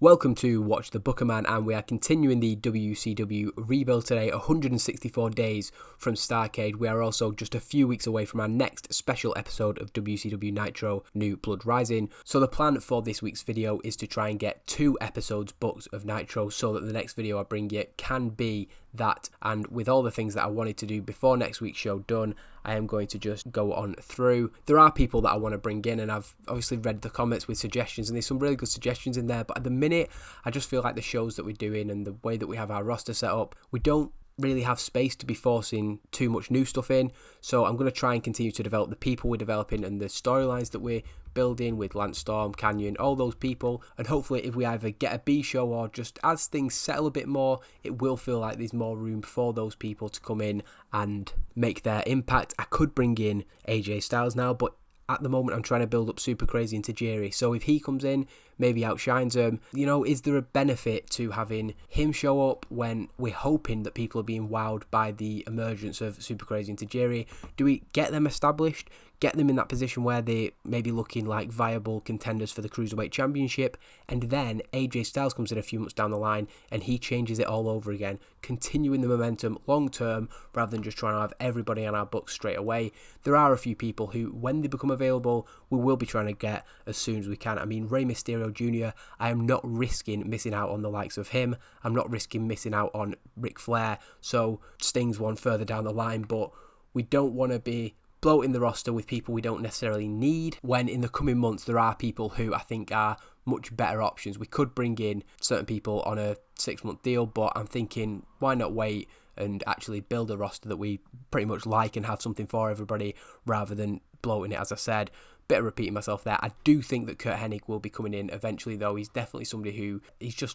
Welcome to Watch the Booker Man, and we are continuing the WCW rebuild today, 164 days from Starrcade. We are also just a few weeks away from our next special episode of WCW Nitro, New Blood Rising. So the plan for this week's video is to try and get 2 episodes booked of Nitro so that the next video I bring you can be that. And with all the things that I wanted to do before next week's show done, I am going to just go on through. There are people that I want to bring in, and I've obviously read the comments with suggestions, and there's some really good suggestions in there, but at the minute I just feel like the shows that we're doing and the way that we have our roster set up, we don't really have space to be forcing too much new stuff in. So I'm going to try and continue to develop the people we're developing and the storylines that we're building with Lance Storm, Kanyon, all those people, and hopefully if we either get a B show or just as things settle a bit more, it will feel like there's more room for those people to come in and make their impact. I could bring in AJ Styles now, but at the moment I'm trying to build up Super Crazy and Tajiri, so if he comes in, maybe outshines him. You know, is there a benefit to having him show up when we're hoping that people are being wowed by the emergence of Super Crazy and Tajiri? Do we get them established, get them in that position where they may be looking like viable contenders for the Cruiserweight Championship, and then AJ Styles comes in a few months down the line and he changes it all over again, continuing the momentum long term rather than just trying to have everybody on our books straight away? There are a few people who, when they become available, we will be trying to get as soon as we can. I mean, Rey Mysterio Jr., I am not risking missing out on the likes of him. I'm not risking missing out on Ric Flair, so Sting's one further down the line, but we don't want to be bloating the roster with people we don't necessarily need, when in the coming months there are people who I think are much better options. We could bring in certain people on a 6-month deal, but I'm thinking, why not wait and actually build a roster that we pretty much like and have something for everybody rather than bloating it, as I said. Bit of repeating myself there. I do think that Kurt Hennig will be coming in eventually, though. He's definitely somebody who,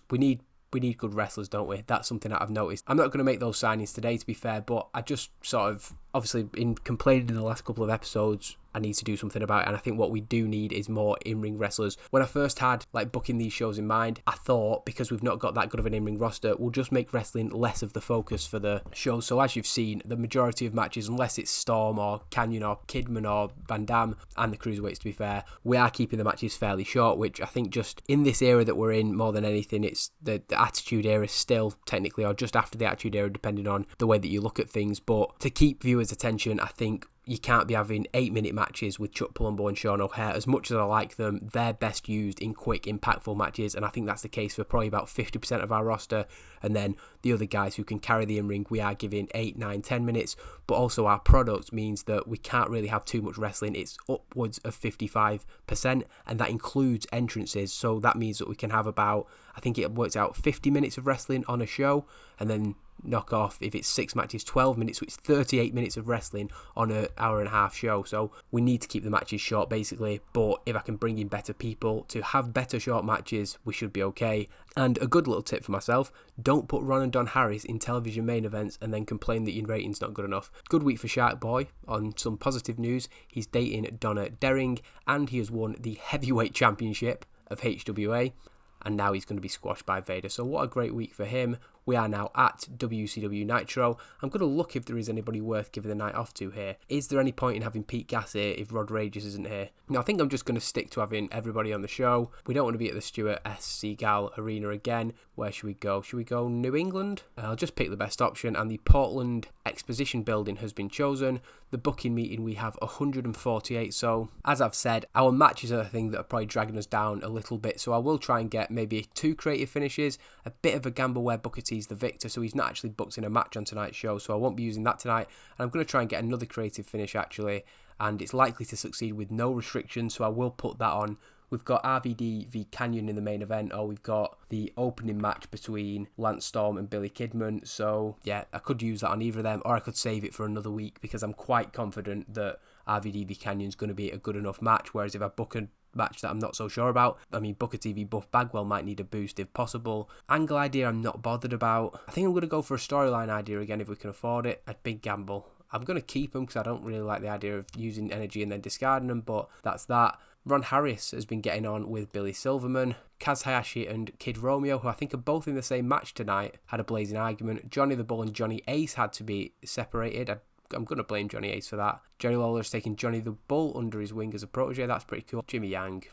we need good wrestlers, don't we? That's something that I've noticed. I'm not going to make those signings today, to be fair, but I just sort of, obviously, in complaining in the last couple of episodes, I need to do something about it, and I think what we do need is more in-ring wrestlers. When I first had booking these shows in mind, I thought because we've not got that good of an in-ring roster, we'll just make wrestling less of the focus for the show. So as you've seen, the majority of matches, unless it's Storm or Kanyon or Kidman or Van Dam and the Cruiserweights, to be fair, we are keeping the matches fairly short, which I think just in this era that we're in, more than anything, it's the Attitude Era still technically, or just after the Attitude Era, depending on the way that you look at things. But to keep viewers' attention, I think you can't be having 8-minute matches with Chuck Palumbo and Sean O'Haire. As much as I like them, they're best used in quick, impactful matches, and I think that's the case for probably about 50% of our roster. And then the other guys who can carry the in-ring, we are giving 8, 9, 10 minutes, but also our product means that we can't really have too much wrestling. It's upwards of 55%, and that includes entrances, so that means that we can have about, I think it works out 50 minutes of wrestling on a show, and then knock off, if it's 6 matches, 12 minutes, so it's 38 minutes of wrestling on an hour-and-a-half show. So we need to keep the matches short, basically, but if I can bring in better people to have better short matches, we should be okay. And a good little tip for myself, don't put Ron and Don Harris in television main events and then complain that your rating's not good enough. Good week for Shark Boy. On some positive news, he's dating Donna Derring, and he has won the heavyweight championship of HWA, and now he's going to be squashed by Vader. So what a great week for him. We are now at WCW Nitro. I'm going to look if there is anybody worth giving the night off to here. Is there any point in having Pete Gas here if Rod Rages isn't here? Now, I think I'm just going to stick to having everybody on the show. We don't want to be at the Stuart S. Seagal Arena again. Where should we go? Should we go New England? I'll just pick the best option, and the Portland Exposition Building has been chosen. The booking meeting, we have 148, so as I've said, our matches are the thing that are probably dragging us down a little bit, so I will try and get maybe 2 creative finishes, a bit of a gamble where Booker T's the victor, so he's not actually booked in a match on tonight's show, so I won't be using that tonight, and I'm going to try and get another creative finish actually, and it's likely to succeed with no restrictions, so I will put that on. We've got RVD v Kanyon in the main event, or we've got the opening match between Lance Storm and Billy Kidman. So yeah, I could use that on either of them, or I could save it for another week, because I'm quite confident that RVD v Canyon's going to be a good enough match, whereas if I book a match that I'm not so sure about, I mean, Booker T v Buff Bagwell might need a boost if possible. Angle idea I'm not bothered about. I think I'm going to go for a storyline idea again if we can afford it. A big gamble. I'm going to keep them because I don't really like the idea of using energy and then discarding them, but that's that. Ron Harris has been getting on with Billy Silverman. Kaz Hayashi and Kid Romeo, who I think are both in the same match tonight, had a blazing argument. Johnny the Bull and Johnny Ace had to be separated. I'm going to blame Johnny Ace for that. Jerry Lawler's taking Johnny the Bull under his wing as a protege. That's pretty cool. Jimmy Yang,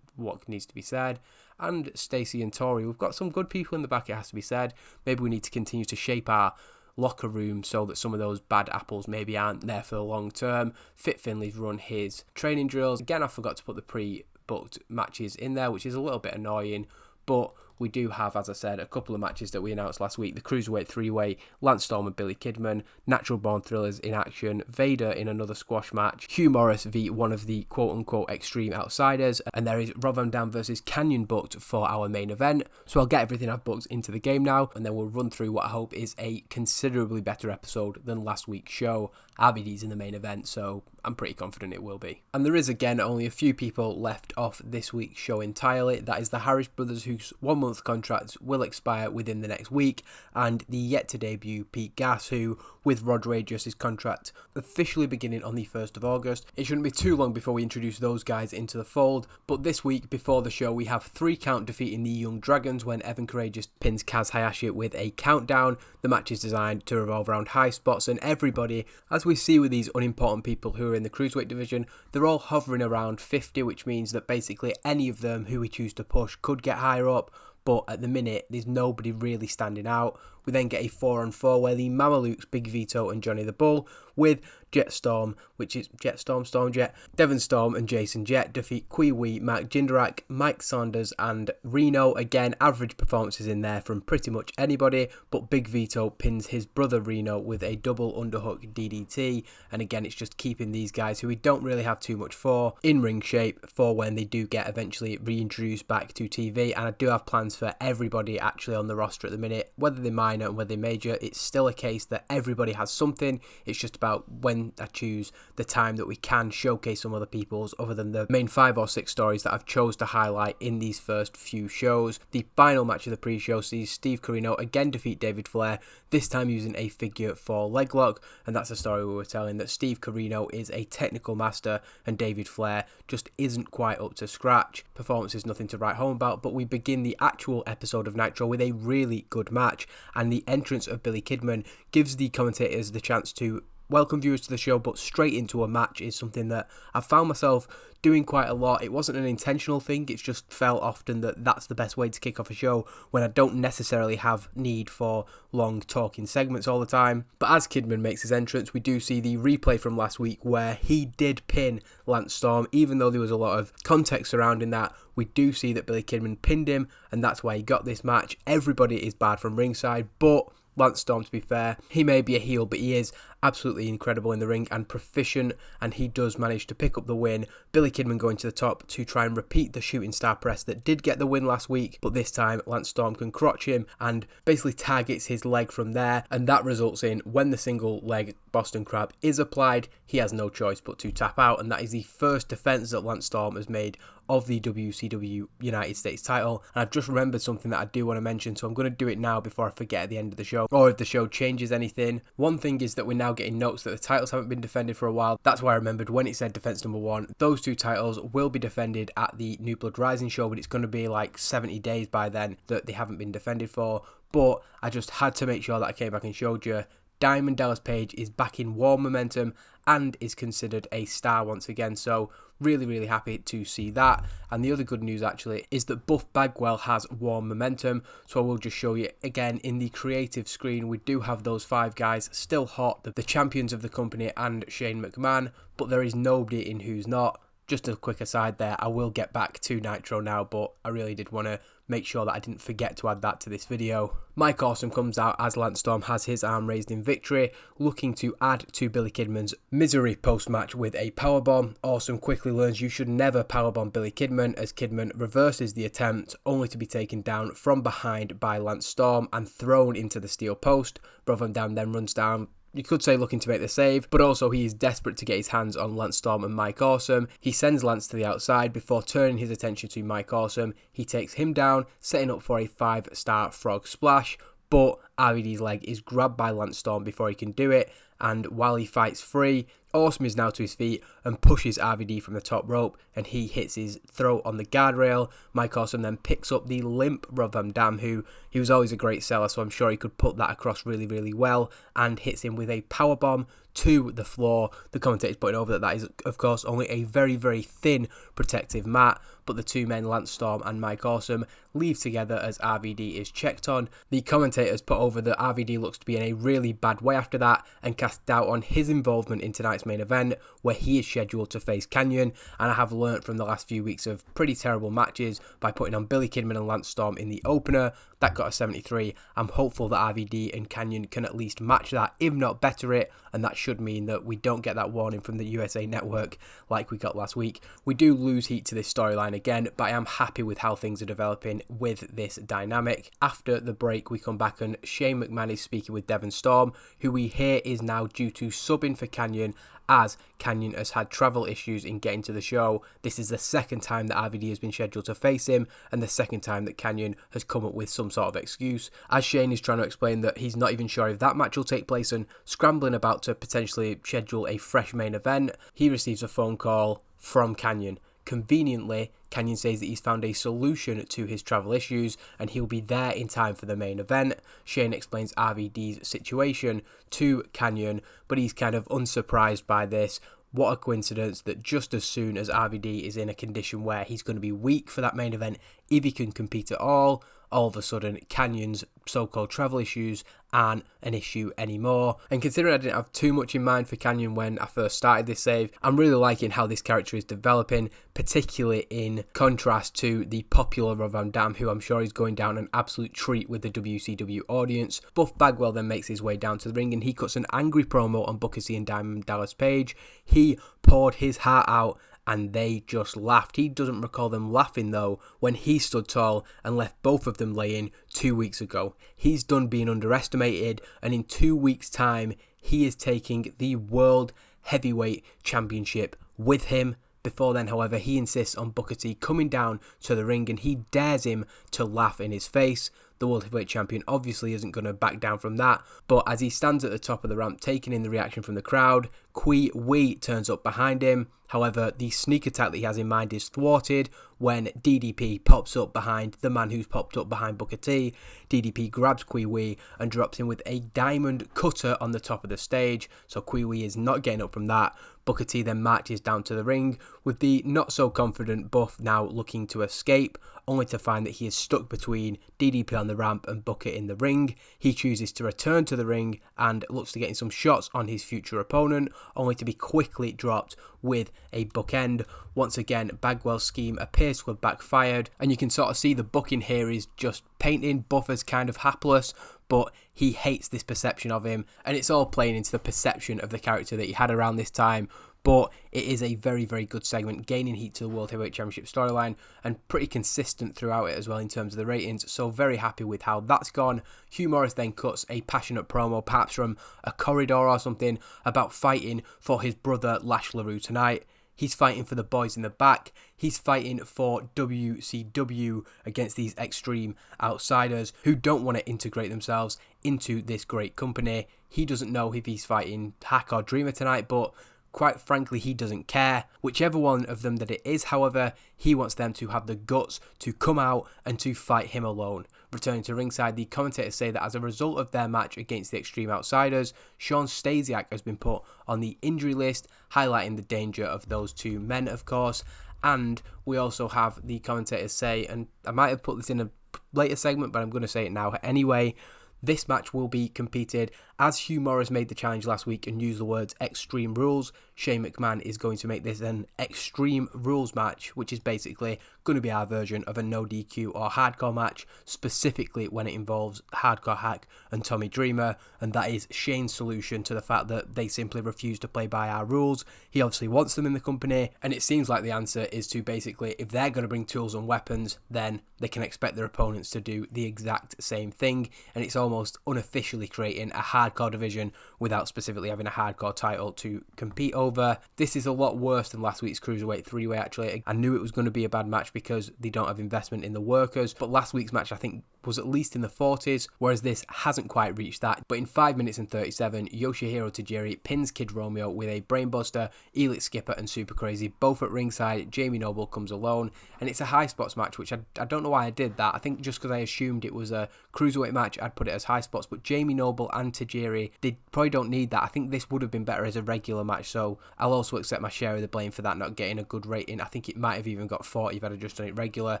what needs to be said. and Stacey and Tori. We've got some good people in the back, it has to be said. Maybe we need to continue to shape our locker room so that some of those bad apples maybe aren't there for the long term. Fit Finley's run his training drills. Again, I forgot to put the pre-booked matches in there, which is a little bit annoying, but we do have, as I said, a couple of matches that we announced last week. The Cruiserweight 3-way, Lance Storm and Billy Kidman, Natural Born Thrillers in action, Vader in another squash match, Hugh Morrus v one of the quote-unquote Extreme Outsiders, and there is Rob Van Dam versus Kanyon booked for our main event. So I'll get everything I've booked into the game now, and then we'll run through what I hope is a considerably better episode than last week's show. RVD's in the main event, so I'm pretty confident it will be. And there is, again, only a few people left off this week's show entirely. That is the Harris brothers, whose 1 month contracts will expire within the next week, and the yet to debut Pete Gas, who, with Rod Rageous' contract officially beginning on the 1st of August, it shouldn't be too long before we introduce those guys into the fold. But this week, before the show, we have 3 Count defeating the Young Dragons when Evan Courageous pins Kaz Hayashi with a countdown. The match is designed to revolve around high spots, and everybody, as we see with these unimportant people who are in the Cruiserweight division, they're all hovering around 50, which means that basically any of them who we choose to push could get higher up. But at the minute, there's nobody really standing out. We then get a 4-on-4 where the Mamalukes, Big Vito and Johnny the Bull, with Jetstorm, which is Stormjet, Devon Storm and Jason Jett defeat Kui Wee, Mark Jindrak, Mike Saunders and Reno. Again, average performances in there from pretty much anybody, but Big Vito pins his brother Reno with a double underhook DDT, and again it's just keeping these guys, who we don't really have too much for, in ring shape for when they do get eventually reintroduced back to TV. And I do have plans for everybody actually on the roster at the minute, whether they're minor and whether they're major. It's still a case that everybody has something. It's just about when I choose the time that we can showcase some other people's, other than the main 5 or 6 stories that I've chose to highlight in these first few shows. The final match of the pre-show sees Steve Corino again defeat David Flair, this time using a figure 4 leg lock, and that's a story we were telling, that Steve Corino is a technical master and David Flair just isn't quite up to scratch. Performance is nothing to write home about, but we begin the actual episode of Nitro with a really good match, and the entrance of Billy Kidman gives the commentators the chance to welcome viewers to the show, but straight into a match is something that I've found myself doing quite a lot. It wasn't an intentional thing, it's just felt often that that's the best way to kick off a show when I don't necessarily have need for long talking segments all the time. But as Kidman makes his entrance, we do see the replay from last week where he did pin Lance Storm. Even though there was a lot of context surrounding that, we do see that Billy Kidman pinned him, and that's why he got this match. Everybody is bad from ringside, but Lance Storm, to be fair, he may be a heel, but he is absolutely incredible in the ring and proficient, and he does manage to pick up the win. Billy Kidman going to the top to try and repeat the shooting star press that did get the win last week, but this time Lance Storm can crotch him and basically targets his leg from there, and that results in, when the single leg Boston Crab is applied, he has no choice but to tap out, and that is the first defense that Lance Storm has made of the WCW United States title. And I've just remembered something that I do want to mention, so I'm going to do it now before I forget at the end of the show, or if the show changes anything. One thing is that we're now getting notes that the titles haven't been defended for a while. That's why I remembered when it said defense number 1. Those 2 titles will be defended at the New Blood Rising show, but it's going to be like 70 days by then that they haven't been defended for. But I just had to make sure that I came back and showed you Diamond Dallas Page is back in warm momentum and is considered a star once again, so really happy to see that. And the other good news actually is that Buff Bagwell has warm momentum, so I will just show you again in the creative screen. We do have those 5 guys still hot, the champions of the company and Shane McMahon, but there is nobody in Who's Not. Just a quick aside there, I will get back to Nitro now, but I really did want to make sure that I didn't forget to add that to this video. Mike Awesome comes out as Lance Storm has his arm raised in victory, looking to add to Billy Kidman's misery post-match with a powerbomb. Awesome quickly learns you should never powerbomb Billy Kidman, as Kidman reverses the attempt, only to be taken down from behind by Lance Storm and thrown into the steel post. Rob Van Dam then runs down, you could say looking to make the save, but also he is desperate to get his hands on Lance Storm and Mike Awesome. He sends Lance to the outside before turning his attention to Mike Awesome. He takes him down, setting up for a 5-star frog splash, but RVD's leg is grabbed by Lance Storm before he can do it, and while he fights free, Awesome is now to his feet and pushes RVD from the top rope, and he hits his throat on the guardrail. Mike Awesome then picks up the limp Rob Van Dam, who he was always a great seller, so I'm sure he could put that across really, really well, and hits him with a powerbomb to the floor. The commentator's putting over that is, of course, only a very, very thin protective mat, but the two men, Lance Storm and Mike Awesome, leave together as RVD is checked on. The commentators put over that RVD looks to be in a really bad way after that, and cast doubt on his involvement in tonight's main event, where he is scheduled to face Kanyon. And I have learnt from the last few weeks of pretty terrible matches by putting on Billy Kidman and Lance Storm in the opener. That got a 73. I'm hopeful that RVD and Kanyon can at least match that, if not better it, and that should mean that we don't get that warning from the USA Network like we got last week. We do lose heat to this storyline again, but I am happy with how things are developing with this dynamic. After the break, we come back and Shane McMahon is speaking with Devon Storm, who we hear is now due to subbing for Kanyon, as Kanyon has had travel issues in getting to the show. This is the second time that RVD has been scheduled to face him, and the second time that Kanyon has come up with some sort of excuse, as Shane is trying to explain that he's not even sure if that match will take place and scrambling about to potentially schedule a fresh main event. He receives a phone call from Kanyon. Conveniently, Kanyon says that he's found a solution to his travel issues and he'll be there in time for the main event. Shane explains RVD's situation to Kanyon, but he's kind of unsurprised by this. What a coincidence that just as soon as RVD is in a condition where he's going to be weak for that main event, if he can compete at all of a sudden Kanyon's so-called travel issues aren't an issue anymore. And considering I didn't have too much in mind for Kanyon when I first started this save, I'm really liking how this character is developing, particularly in contrast to the popular Rob Van Dam, who I'm sure is going down an absolute treat with the WCW audience. Buff Bagwell then makes his way down to the ring and he cuts an angry promo on Booker T and Diamond Dallas Page. He poured his heart out and they just laughed. He doesn't recall them laughing though when he stood tall and left both of them laying 2 weeks ago. He's done being underestimated, and in 2 weeks' time he is taking the World Heavyweight Championship with him. Before then, however, he insists on Booker T coming down to the ring and he dares him to laugh in his face. The World Heavyweight Champion obviously isn't going to back down from that, but as he stands at the top of the ramp taking in the reaction from the crowd, Kwee Wee turns up behind him. However, the sneak attack that he has in mind is thwarted when DDP pops up behind the man who's popped up behind Booker T. DDP grabs Kwee Wee and drops him with a diamond cutter on the top of the stage, so Kwee Wee is not getting up from that. Booker T then marches down to the ring with the not so confident Buff now looking to escape, only to find that he is stuck between DDP on the ramp and Booker in the ring. He chooses to return to the ring and looks to getting some shots on his future opponent, only to be quickly dropped with a bookend. Once again, Bagwell's scheme appears to have backfired, and you can sort of see the booking here is just painting Buff as kind of hapless, but he hates this perception of him, and it's all playing into the perception of the character that he had around this time. But it is a very, very good segment, gaining heat to the World Heavyweight Championship storyline and pretty consistent throughout it as well in terms of the ratings. So very happy with how that's gone. Hugh Morrus then cuts a passionate promo, perhaps from a corridor or something, about fighting for his brother Lash LaRue tonight. He's fighting for the boys in the back. He's fighting for WCW against these extreme outsiders who don't want to integrate themselves into this great company. He doesn't know if he's fighting Hack or Dreamer tonight, but quite frankly, he doesn't care. Whichever one of them that it is, however, he wants them to have the guts to come out and to fight him alone. Returning to ringside, the commentators say that as a result of their match against the Extreme Outsiders, Shawn Stasiak has been put on the injury list, highlighting the danger of those two men, of course. And we also have the commentators say, and I might have put this in a later segment, but I'm going to say it now anyway, this match will be competed as Hugh Morrus made the challenge last week and used the words Extreme Rules. Shane McMahon is going to make this an Extreme Rules match, which is basically going to be our version of a no DQ or hardcore match, specifically when it involves Hardcore Hack and Tommy Dreamer, and that is Shane's solution to the fact that they simply refuse to play by our rules. He obviously wants them in the company, and it seems like the answer is to basically, if they're going to bring tools and weapons, then they can expect their opponents to do the exact same thing, and it's almost unofficially creating a hardcore division without specifically having a hardcore title to compete over. This is a lot worse than last week's Cruiserweight 3-Way actually. I knew it was going to be a bad match because they don't have investment in the workers, but last week's match I think was at least in the 40s, whereas this hasn't quite reached that. But in 5 minutes and 37, Yoshihiro Tajiri pins Kid Romeo with a brainbuster, Elix Skipper and Super Crazy both at ringside. Jamie Noble comes alone, and it's a high spots match, which I don't know why I did that. I think just because I assumed it was a cruiserweight match, I'd put it as high spots, but Jamie Noble and Tajiri, they probably don't need that. I think this would have been better as a regular match, so I'll also accept my share of the blame for that not getting a good rating. I think it might have even got 40 if I'd have just done it regular,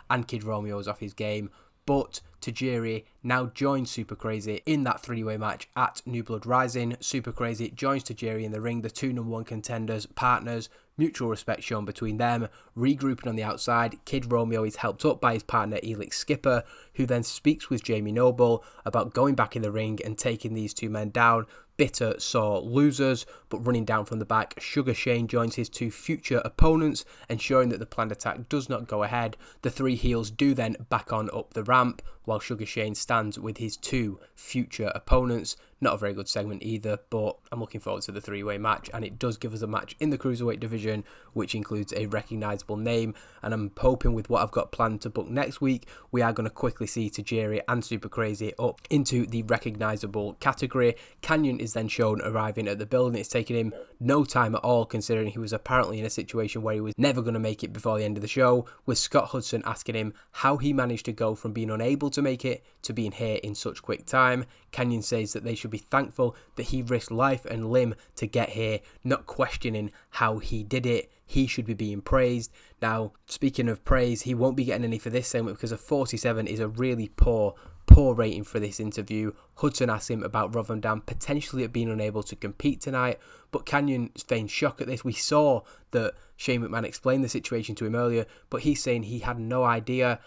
and Kid Romeo was off his game. But Tajiri now joins Super Crazy in that three-way match at New Blood Rising. Super Crazy joins Tajiri in the ring, the two number one contenders, partners, mutual respect shown between them, regrouping on the outside. Kid Romeo is helped up by his partner Elix Skipper, who then speaks with Jamie Noble about going back in the ring and taking these two men down. Bitter, sore losers, but running down from the back, Sugar Shane joins his two future opponents, ensuring that the planned attack does not go ahead. The three heels do then back on up the ramp, while Sugar Shane stands with his two future opponents. Not a very good segment either, but I'm looking forward to the three-way match, and it does give us a match in the Cruiserweight division, which includes a recognisable name, and I'm hoping with what I've got planned to book next week, we are going to quickly see Tajiri and Super Crazy up into the recognisable category. Kanyon is then shown arriving at the building. It's taken him no time at all, considering he was apparently in a situation where he was never going to make it before the end of the show, with Scott Hudson asking him how he managed to go from being unable to make it to being here in such quick time. Kanyon says that they should be thankful that he risked life and limb to get here, not questioning how he did it. He should be being praised. Now, speaking of praise, he won't be getting any for this segment because a 47 is a really poor rating for this interview. Hudson asks him about Rob Van Dam potentially being unable to compete tonight, but Kanyon feigns shock at this. We saw that Shane McMahon explained the situation to him earlier, but he's saying he had no idea.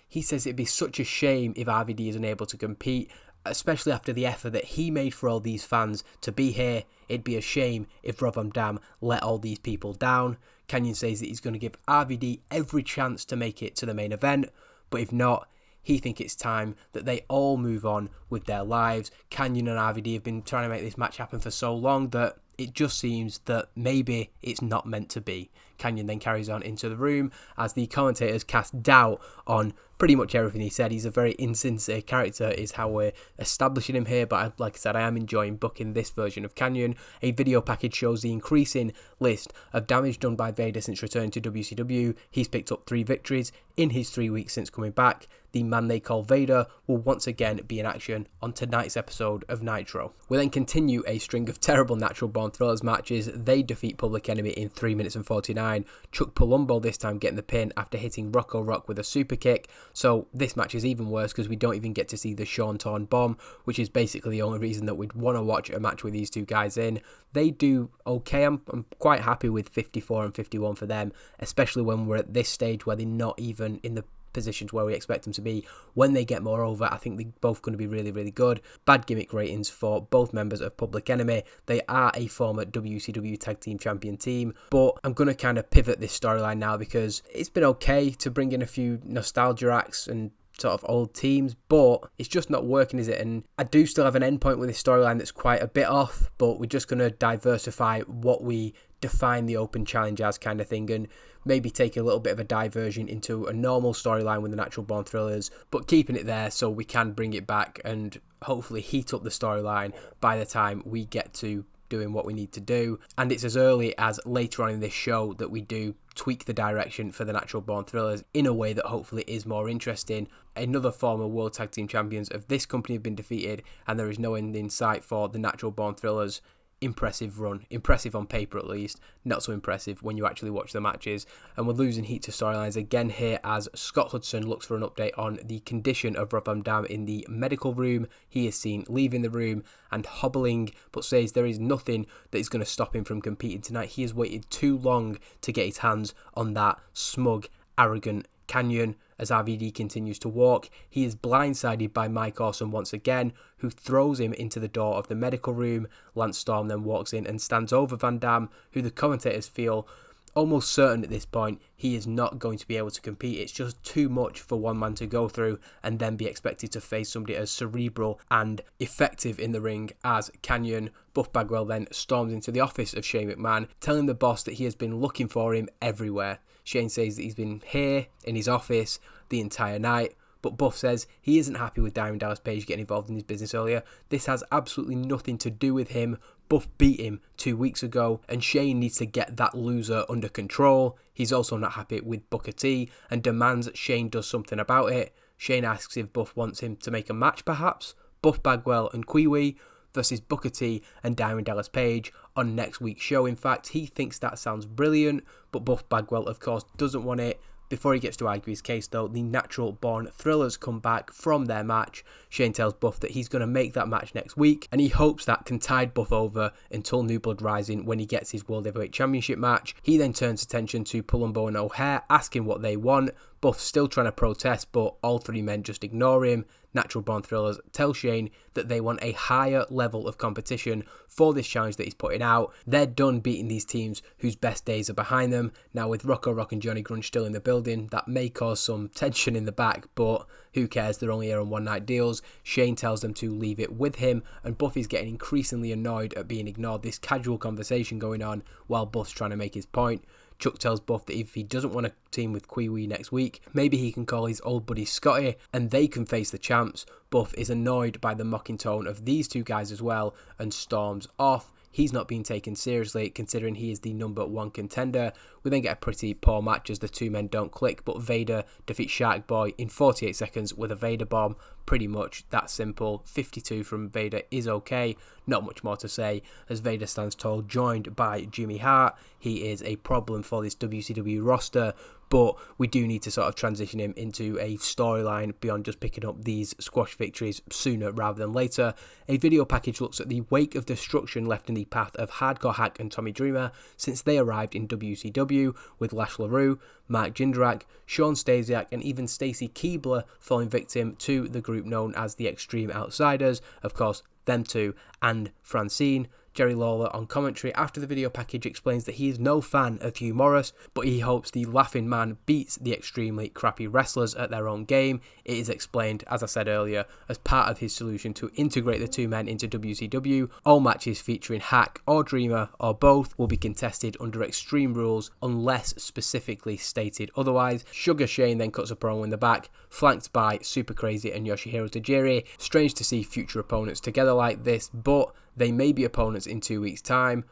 He says it'd be such a shame if RVD is unable to compete, especially after the effort that he made for all these fans to be here. It'd be a shame if Rob Van Dam let all these people down. Kanyon says that he's going to give RVD every chance to make it to the main event, but if not, he thinks it's time that they all move on with their lives. Kanyon and RVD have been trying to make this match happen for so long that it just seems that maybe it's not meant to be. Kanyon then carries on into the room as the commentators cast doubt on pretty much everything he said. He's a very insincere character is how we're establishing him here, but like I said, I am enjoying booking this version of Kanyon. A video package shows the increasing list of damage done by Vader since returning to WCW. He's picked up 3 victories in his 3 weeks since coming back. The man they call Vader will once again be in action on tonight's episode of Nitro. We then continue a string of terrible Natural Born Thrillers matches. They defeat Public Enemy in 3 minutes and 49. Chuck Palumbo this time getting the pin after hitting Rocco Rock with a super kick. So this match is even worse because we don't even get to see the Sean Torn Bomb, which is basically the only reason that we'd want to watch a match with these two guys in. They do okay. I'm quite happy with 54 and 51 for them, especially when we're at this stage where they're not even in the positions where we expect them to be. When they get more over, I think they're both going to be really, really good. Bad gimmick ratings for both members of Public Enemy. They are a former WCW Tag Team Champion team, but I'm going to kind of pivot this storyline now because it's been okay to bring in a few nostalgia acts and sort of old teams, but it's just not working, is it? And I do still have an endpoint with this storyline that's quite a bit off, but we're just going to diversify what we define the open challenge as, kind of thing, and maybe take a little bit of a diversion into a normal storyline with the Natural Born Thrillers, but keeping it there so we can bring it back and hopefully heat up the storyline by the time we get to doing what we need to do. And it's as early as later on in this show that we do tweak the direction for the Natural Born Thrillers in a way that hopefully is more interesting. Another former World Tag Team Champions of this company have been defeated, and there is no end in sight for the Natural Born Thrillers. Impressive run. Impressive on paper at least. Not so impressive when you actually watch the matches. And we're losing heat to storylines again here as Scott Hudson looks for an update on the condition of Rob Van Dam in the medical room. He is seen leaving the room and hobbling, but says there is nothing that is going to stop him from competing tonight. He has waited too long to get his hands on that smug, arrogant Kanyon. As RVD continues to walk, he is blindsided by Mike Awesome once again, who throws him into the door of the medical room. Lance Storm then walks in and stands over Van Dam, who the commentators feel almost certain at this point he is not going to be able to compete. It's just too much for one man to go through and then be expected to face somebody as cerebral and effective in the ring as Kanyon. Buff Bagwell then storms into the office of Shane McMahon, telling the boss that he has been looking for him everywhere. Shane says that he's been here in his office the entire night, But Buff says he isn't happy with Diamond Dallas Page getting involved in his business earlier. This has absolutely nothing to do with him. Buff beat him 2 weeks ago, and Shane needs to get that loser under control. He's also not happy with Booker T and demands Shane does something about it. Shane asks if Buff wants him to make a match perhaps. Buff Bagwell and Kiwi versus Booker T and Diamond Dallas Page on next week's show. In fact, he thinks that sounds brilliant, but Buff Bagwell of course doesn't want it. Before he gets to argue his case though, the Natural Born Thrillers come back from their match. Shane tells Buff that he's going to make that match next week, and he hopes that can tide Buff over until New Blood Rising when he gets his World Heavyweight Championship match. He then turns attention to Palumbo and O'Hare, asking what they want. Buff's still trying to protest, but all three men just ignore him. Natural Born Thrillers tell Shane that they want a higher level of competition for this challenge that he's putting out. They're done beating these teams whose best days are behind them. Now with Rocco Rock and Johnny Grunge still in the building, that may cause some tension in the back, but who cares, they're only here on one-night deals. Shane tells them to leave it with him, and Buffy's getting increasingly annoyed at being ignored. This casual conversation going on while Buff's trying to make his point. Chuck tells Buff that if he doesn't want to team with Kiwi next week, maybe he can call his old buddy Scotty and they can face the champs. Buff is annoyed by the mocking tone of these two guys as well and storms off. He's not being taken seriously considering he is the number one contender. We then get a pretty poor match as the two men don't click, but Vader defeats Shark Boy in 48 seconds with a Vader bomb. Pretty much that simple. 52 from Vader is okay. Not much more to say as Vader stands tall, joined by Jimmy Hart. He is a problem for this WCW roster, but we do need to sort of transition him into a storyline beyond just picking up these squash victories sooner rather than later. A video package looks at the wake of destruction left in the path of Hardcore Hack and Tommy Dreamer since they arrived in WCW, with Lash LaRue, Mark Jindrak, Shawn Stasiak and even Stacy Keibler falling victim to the group known as the Extreme Outsiders. Of course, them two and Francine. Jerry Lawler on commentary after the video package explains that he is no fan of Hugh Morrus, but he hopes the Laughing Man beats the extremely crappy wrestlers at their own game. It is explained, as I said earlier, as part of his solution to integrate the two men into WCW. All matches featuring Hack or Dreamer or both will be contested under Extreme rules unless specifically stated otherwise. Sugar Shane then cuts a promo in the back, flanked by Super Crazy and Yoshihiro Tajiri. Strange to see future opponents together like this, but they may be opponents in 2 weeks' time.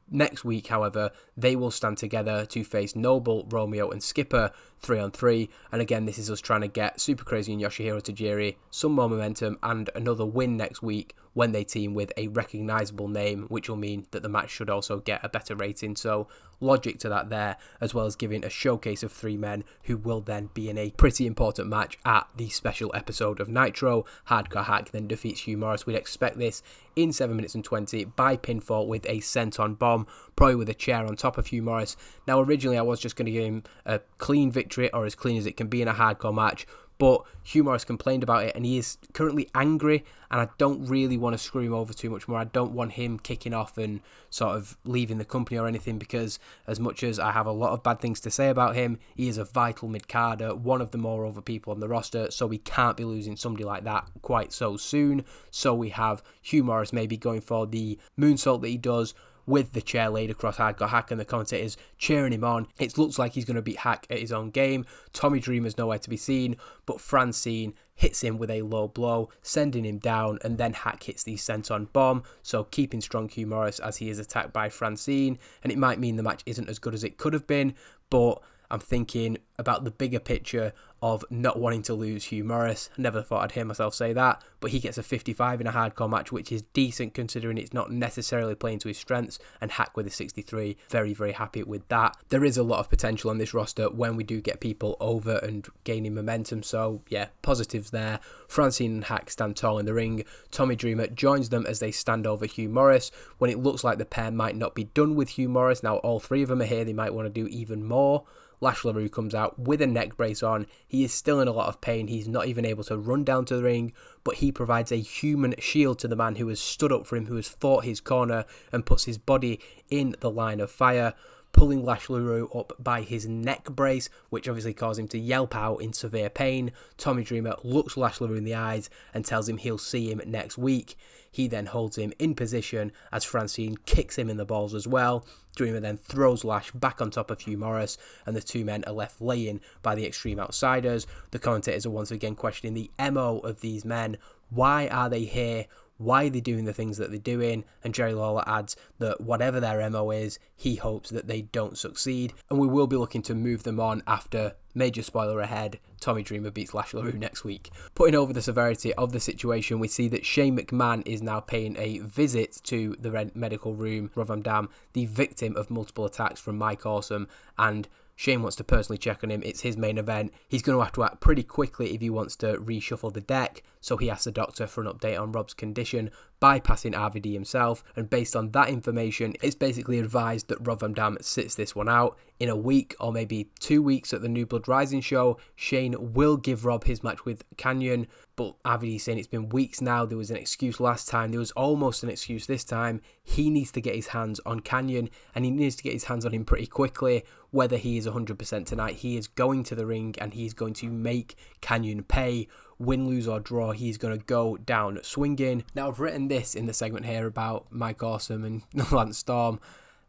Next week, however, they will stand together to face Noble, Romeo and Skipper 3-on-3. And again, this is us trying to get Super Crazy and Yoshihiro Tajiri some more momentum and another win next week when they team with a recognisable name, which will mean that the match should also get a better rating. So logic to that there, as well as giving a showcase of three men who will then be in a pretty important match at the special episode of Nitro. Hardcore Hack then defeats Hugh Morrus. We'd expect this in 7 minutes and 20 by pinfall with a senton bomb, probably with a chair on top of Hugh Morrus. Now originally I was just going to give him a clean victory, or as clean as it can be in a hardcore match, but Hugh Morrus complained about it and he is currently angry, and I don't really want to screw him over too much more. I don't want him kicking off and sort of leaving the company or anything, because as much as I have a lot of bad things to say about him, he is a vital mid-carder, one of the more over people on the roster, so we can't be losing somebody like that quite so soon. So we have Hugh Morrus maybe going for the moonsault that he does, with the chair laid across Hardcore Hack and the commentators cheering him on. It looks like he's going to beat Hack at his own game. Tommy Dreamer's nowhere to be seen, but Francine hits him with a low blow, sending him down, and then Hack hits the senton bomb, so keeping strong Hugh Morrus as he is attacked by Francine. And it might mean the match isn't as good as it could have been, but I'm thinking about the bigger picture of not wanting to lose Hugh Morrus. Never thought I'd hear myself say that, but he gets a 55 in a hardcore match, which is decent considering it's not necessarily playing to his strengths, and Hack with a 63. Very, very happy with that. There is a lot of potential on this roster when we do get people over and gaining momentum, so yeah, positives there. Francine and Hack stand tall in the ring. Tommy Dreamer joins them as they stand over Hugh Morrus when it looks like the pair might not be done with Hugh Morrus. Now all three of them are here, they might want to do even more. Lash LaRue comes out with a neck brace on. He is still in a lot of pain. He's not even able to run down to the ring, but he provides a human shield to the man who has stood up for him, who has fought his corner and puts his body in the line of fire. pulling Lash LaRue up by his neck brace, which obviously caused him to yelp out in severe pain. Tommy Dreamer looks Lash LaRue in the eyes and tells him he'll see him next week. He then holds him in position as Francine kicks him in the balls as well. Dreamer then throws Lash back on top of Hugh Morrus, and the two men are left laying by the Extreme Outsiders. The commentators are once again questioning the MO of these men. Why are they here? Why are they doing the things that they're doing? And Jerry Lawler adds that whatever their MO is, he hopes that they don't succeed. And we will be looking to move them on after, major spoiler ahead, Tommy Dreamer beats Lash LaRue next week. Putting over the severity of the situation, we see that Shane McMahon is now paying a visit to the medical room. Rob Van Dam, the victim of multiple attacks from Mike Awesome, and Shane wants to personally check on him. It's his main event. He's going to have to act pretty quickly if he wants to reshuffle the deck, so he asks the doctor for an update on Rob's condition, bypassing RVD himself, and based on that information, it's basically advised that Rob Van Dam sits this one out. In a week or maybe 2 weeks at the New Blood Rising show, Shane will give Rob his match with Kanyon, but RVD's saying it's been weeks now. There was an excuse last time. There was almost an excuse this time. He needs to get his hands on Kanyon, and he needs to get his hands on him pretty quickly. Whether he is 100% tonight, he is going to the ring and he's going to make Kanyon pay. Win, lose or draw, he's going to go down swinging. Now, I've written this in the segment here about Mike Awesome and Lance Storm.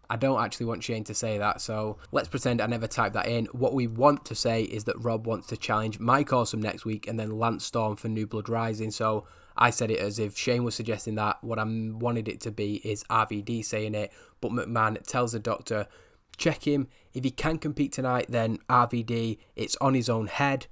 I don't actually want Shane to say that, so let's pretend I never typed that in. What we want to say is that Rob wants to challenge Mike Awesome next week and then Lance Storm for New Blood Rising. So I said it as if Shane was suggesting that. What I wanted it to be is RVD saying it, but McMahon tells the doctor, check him. If he can compete tonight, then RVD, it's on his own head.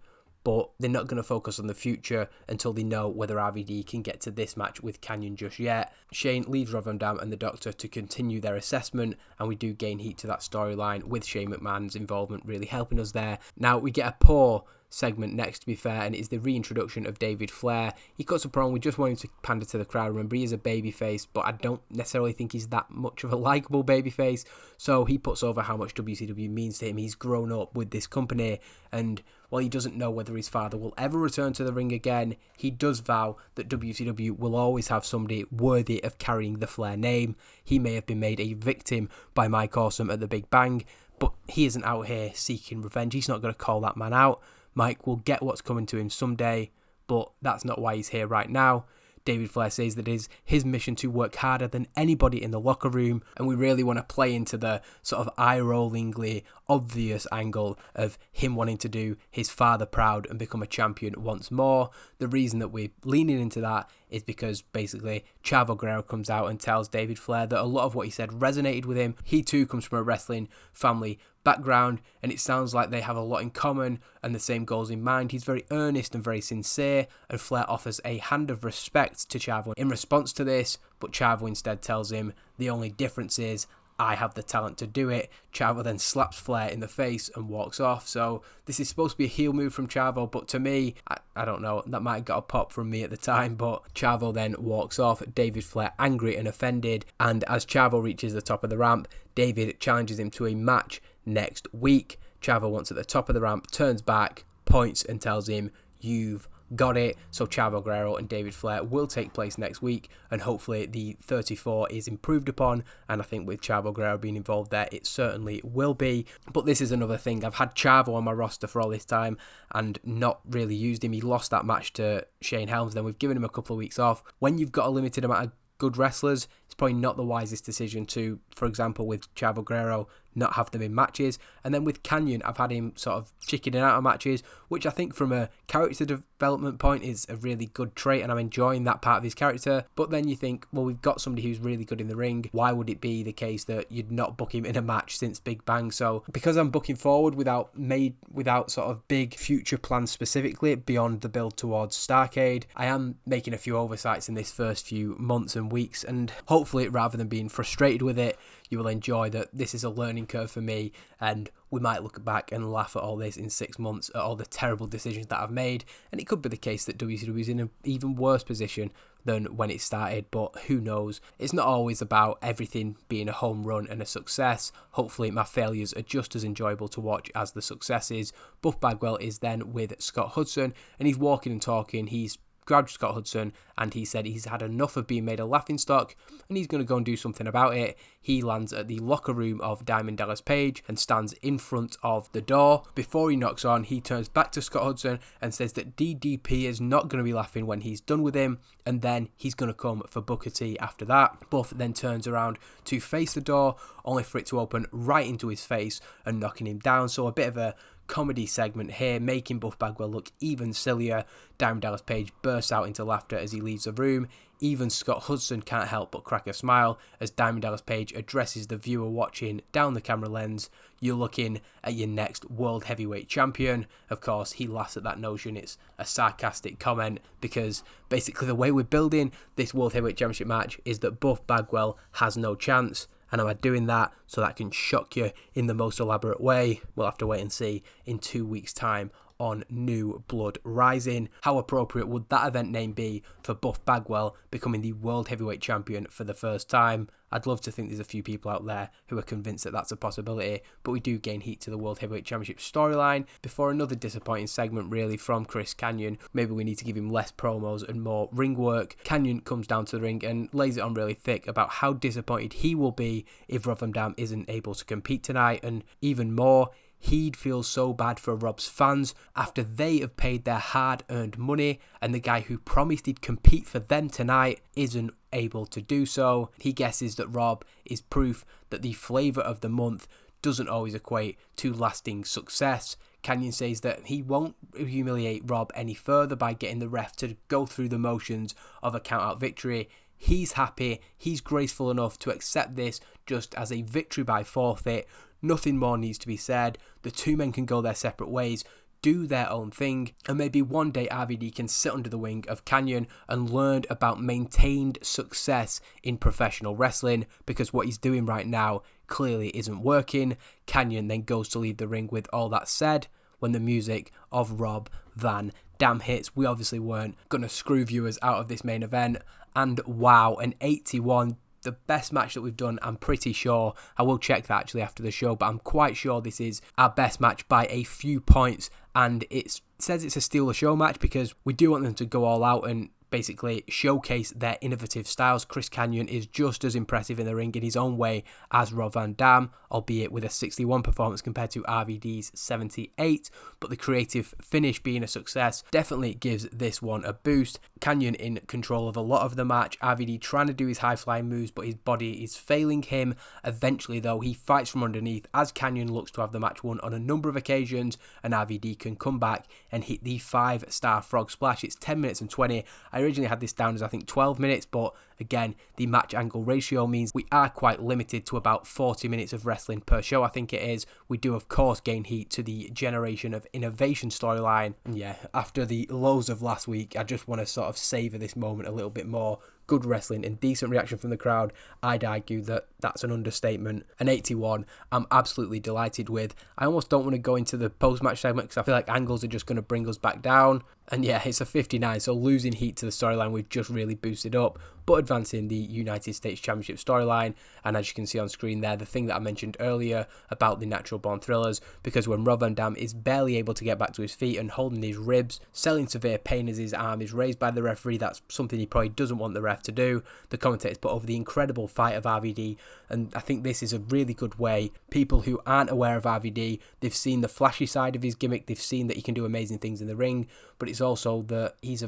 But they're not going to focus on the future until they know whether RVD can get to this match with Kanyon just yet. Shane leaves Rob Van Dam and the Doctor to continue their assessment, and we do gain heat to that storyline with Shane McMahon's involvement really helping us there. Now, we get a poor segment next, to be fair, and it is the reintroduction of David Flair. He cuts a promo. We just want him to pander to the crowd. Remember, he is a babyface, but I don't necessarily think he's that much of a likeable babyface. So he puts over how much WCW means to him. He's grown up with this company, and while he doesn't know whether his father will ever return to the ring again, he does vow that WCW will always have somebody worthy of carrying the Flair name. He may have been made a victim by Mike Awesome at the Big Bang, but he isn't out here seeking revenge. He's not going to call that man out. Mike will get what's coming to him someday, but that's not why he's here right now. David Flair says that it is his mission to work harder than anybody in the locker room, and we really want to play into the sort of eye-rollingly obvious angle of him wanting to do his father proud and become a champion once more. The reason that we're leaning into that is because basically Chavo Guerrero comes out and tells David Flair that a lot of what he said resonated with him. He too comes from a wrestling family background, and it sounds like they have a lot in common and the same goals in mind. He's very earnest and very sincere, and Flair offers a hand of respect to Chavo in response to this, but Chavo instead tells him the only difference is I have the talent to do it. Chavo then slaps Flair in the face and walks off. So this is supposed to be a heel move from Chavo, but to me, I don't know, that might have got a pop from me at the time, but Chavo then walks off. David Flair angry and offended, and as Chavo reaches the top of the ramp, David challenges him to a match next week. Chavo wants at the top of the ramp, turns back, points and tells him, you've got it. So Chavo Guerrero and David Flair will take place next week, and hopefully the 34 is improved upon, and I think with Chavo Guerrero being involved there, it certainly will be. But this is another thing, I've had Chavo on my roster for all this time and not really used him. He lost that match to Shane Helms, then we've given him a couple of weeks off. When you've got a limited amount of good wrestlers, it's probably not the wisest decision to, for example with Chavo Guerrero, not have them in matches. And then with Kanyon, I've had him sort of chickening out of matches, which I think from a character development point is a really good trait, and I'm enjoying that part of his character. But then you think, well, we've got somebody who's really good in the ring. Why would it be the case that you'd not book him in a match since Big Bang? So because I'm booking forward without sort of big future plans specifically beyond the build towards Starrcade, I am making a few oversights in this first few months and weeks, and hopefully rather than being frustrated with it, you will enjoy that this is a learning curve for me, and we might look back and laugh at all this in 6 months at all the terrible decisions that I've made. And it could be the case that WCW is in an even worse position than when it started, but who knows. It's not always about everything being a home run and a success. Hopefully my failures are just as enjoyable to watch as the successes. Buff Bagwell is then with Scott Hudson, and he's walking and talking. He's grabbed Scott Hudson and he said he's had enough of being made a laughingstock and he's going to go and do something about it. He lands at the locker room of Diamond Dallas Page and stands in front of the door. Before he knocks on, he turns back to Scott Hudson and says that DDP is not going to be laughing when he's done with him, and then he's going to come for Booker T after that. Buff then turns around to face the door, only for it to open right into his face and knocking him down. So a bit of a comedy segment here, making Buff Bagwell look even sillier. Diamond Dallas Page bursts out into laughter as he leaves the room. Even Scott Hudson can't help but crack a smile as Diamond Dallas Page addresses the viewer watching down the camera lens. You're looking at your next World Heavyweight Champion. Of course, he laughs at that notion. It's a sarcastic comment because basically the way we're building this World Heavyweight Championship match is that Buff Bagwell has no chance. And am I doing that so that can shock you in the most elaborate way? We'll have to wait and see in 2 weeks' time on New Blood Rising. How appropriate would that event name be for Buff Bagwell becoming the World Heavyweight Champion for the first time? I'd love to think there's a few people out there who are convinced that that's a possibility, but we do gain heat to the World Heavyweight Championship storyline before another disappointing segment really from Chris Kanyon. Maybe we need to give him less promos and more ring work. Kanyon comes down to the ring and lays it on really thick about how disappointed he will be if Rob Van Dam isn't able to compete tonight, and even more, he'd feel so bad for Rob's fans after they have paid their hard-earned money and the guy who promised he'd compete for them tonight isn't able to do so. He guesses that Rob is proof that the flavour of the month doesn't always equate to lasting success. Kanyon says that he won't humiliate Rob any further by getting the ref to go through the motions of a count-out victory. He's happy, he's graceful enough to accept this just as a victory by forfeit. Nothing more needs to be said. The two men can go their separate ways, do their own thing, and maybe one day RVD can sit under the wing of Kanyon and learn about maintained success in professional wrestling, because what he's doing right now clearly isn't working. Kanyon then goes to leave the ring. With all that said, when the music of Rob Van Dam hits, we obviously weren't going to screw viewers out of this main event, and wow, an 81, the best match that we've done. I'm pretty sure, I will check that actually after the show, but I'm quite sure this is our best match by a few points, and it says it's a steal the show match because we do want them to go all out and basically showcase their innovative styles. Chris Kanyon is just as impressive in the ring in his own way as Rob Van Dam, albeit with a 61 performance compared to RVD's 78, but the creative finish being a success definitely gives this one a boost. Kanyon in control of a lot of the match, RVD trying to do his high flying moves, but his body is failing him. Eventually though, he fights from underneath as Kanyon looks to have the match won on a number of occasions, and RVD can come back and hit the 5-star frog splash. It's 10 minutes and 20. I originally had this down as I think 12 minutes, but again, the match angle ratio means we are quite limited to about 40 minutes of wrestling per show, I think it is. We do of course gain heat to the Generation of Innovation storyline, and yeah, after the lows of last week, I just want to sort of savour this moment a little bit more. Good wrestling and decent reaction from the crowd. I'd argue that that's an understatement. An 81 I'm absolutely delighted with. I almost don't want to go into the post-match segment because I feel like angles are just going to bring us back down. And yeah, it's a 59, so losing heat to the storyline we've just really boosted up, but advancing the United States Championship storyline. And as you can see on screen there, the thing that I mentioned earlier about the natural born thrillers, because when Rob Van Dam is barely able to get back to his feet and holding his ribs, selling severe pain as his arm is raised by the referee, that's something he probably doesn't want the ref to do. The commentators put over the incredible fight of RVD, and I think this is a really good way. People who aren't aware of RVD, they've seen the flashy side of his gimmick, they've seen that he can do amazing things in the ring, but it's also that he's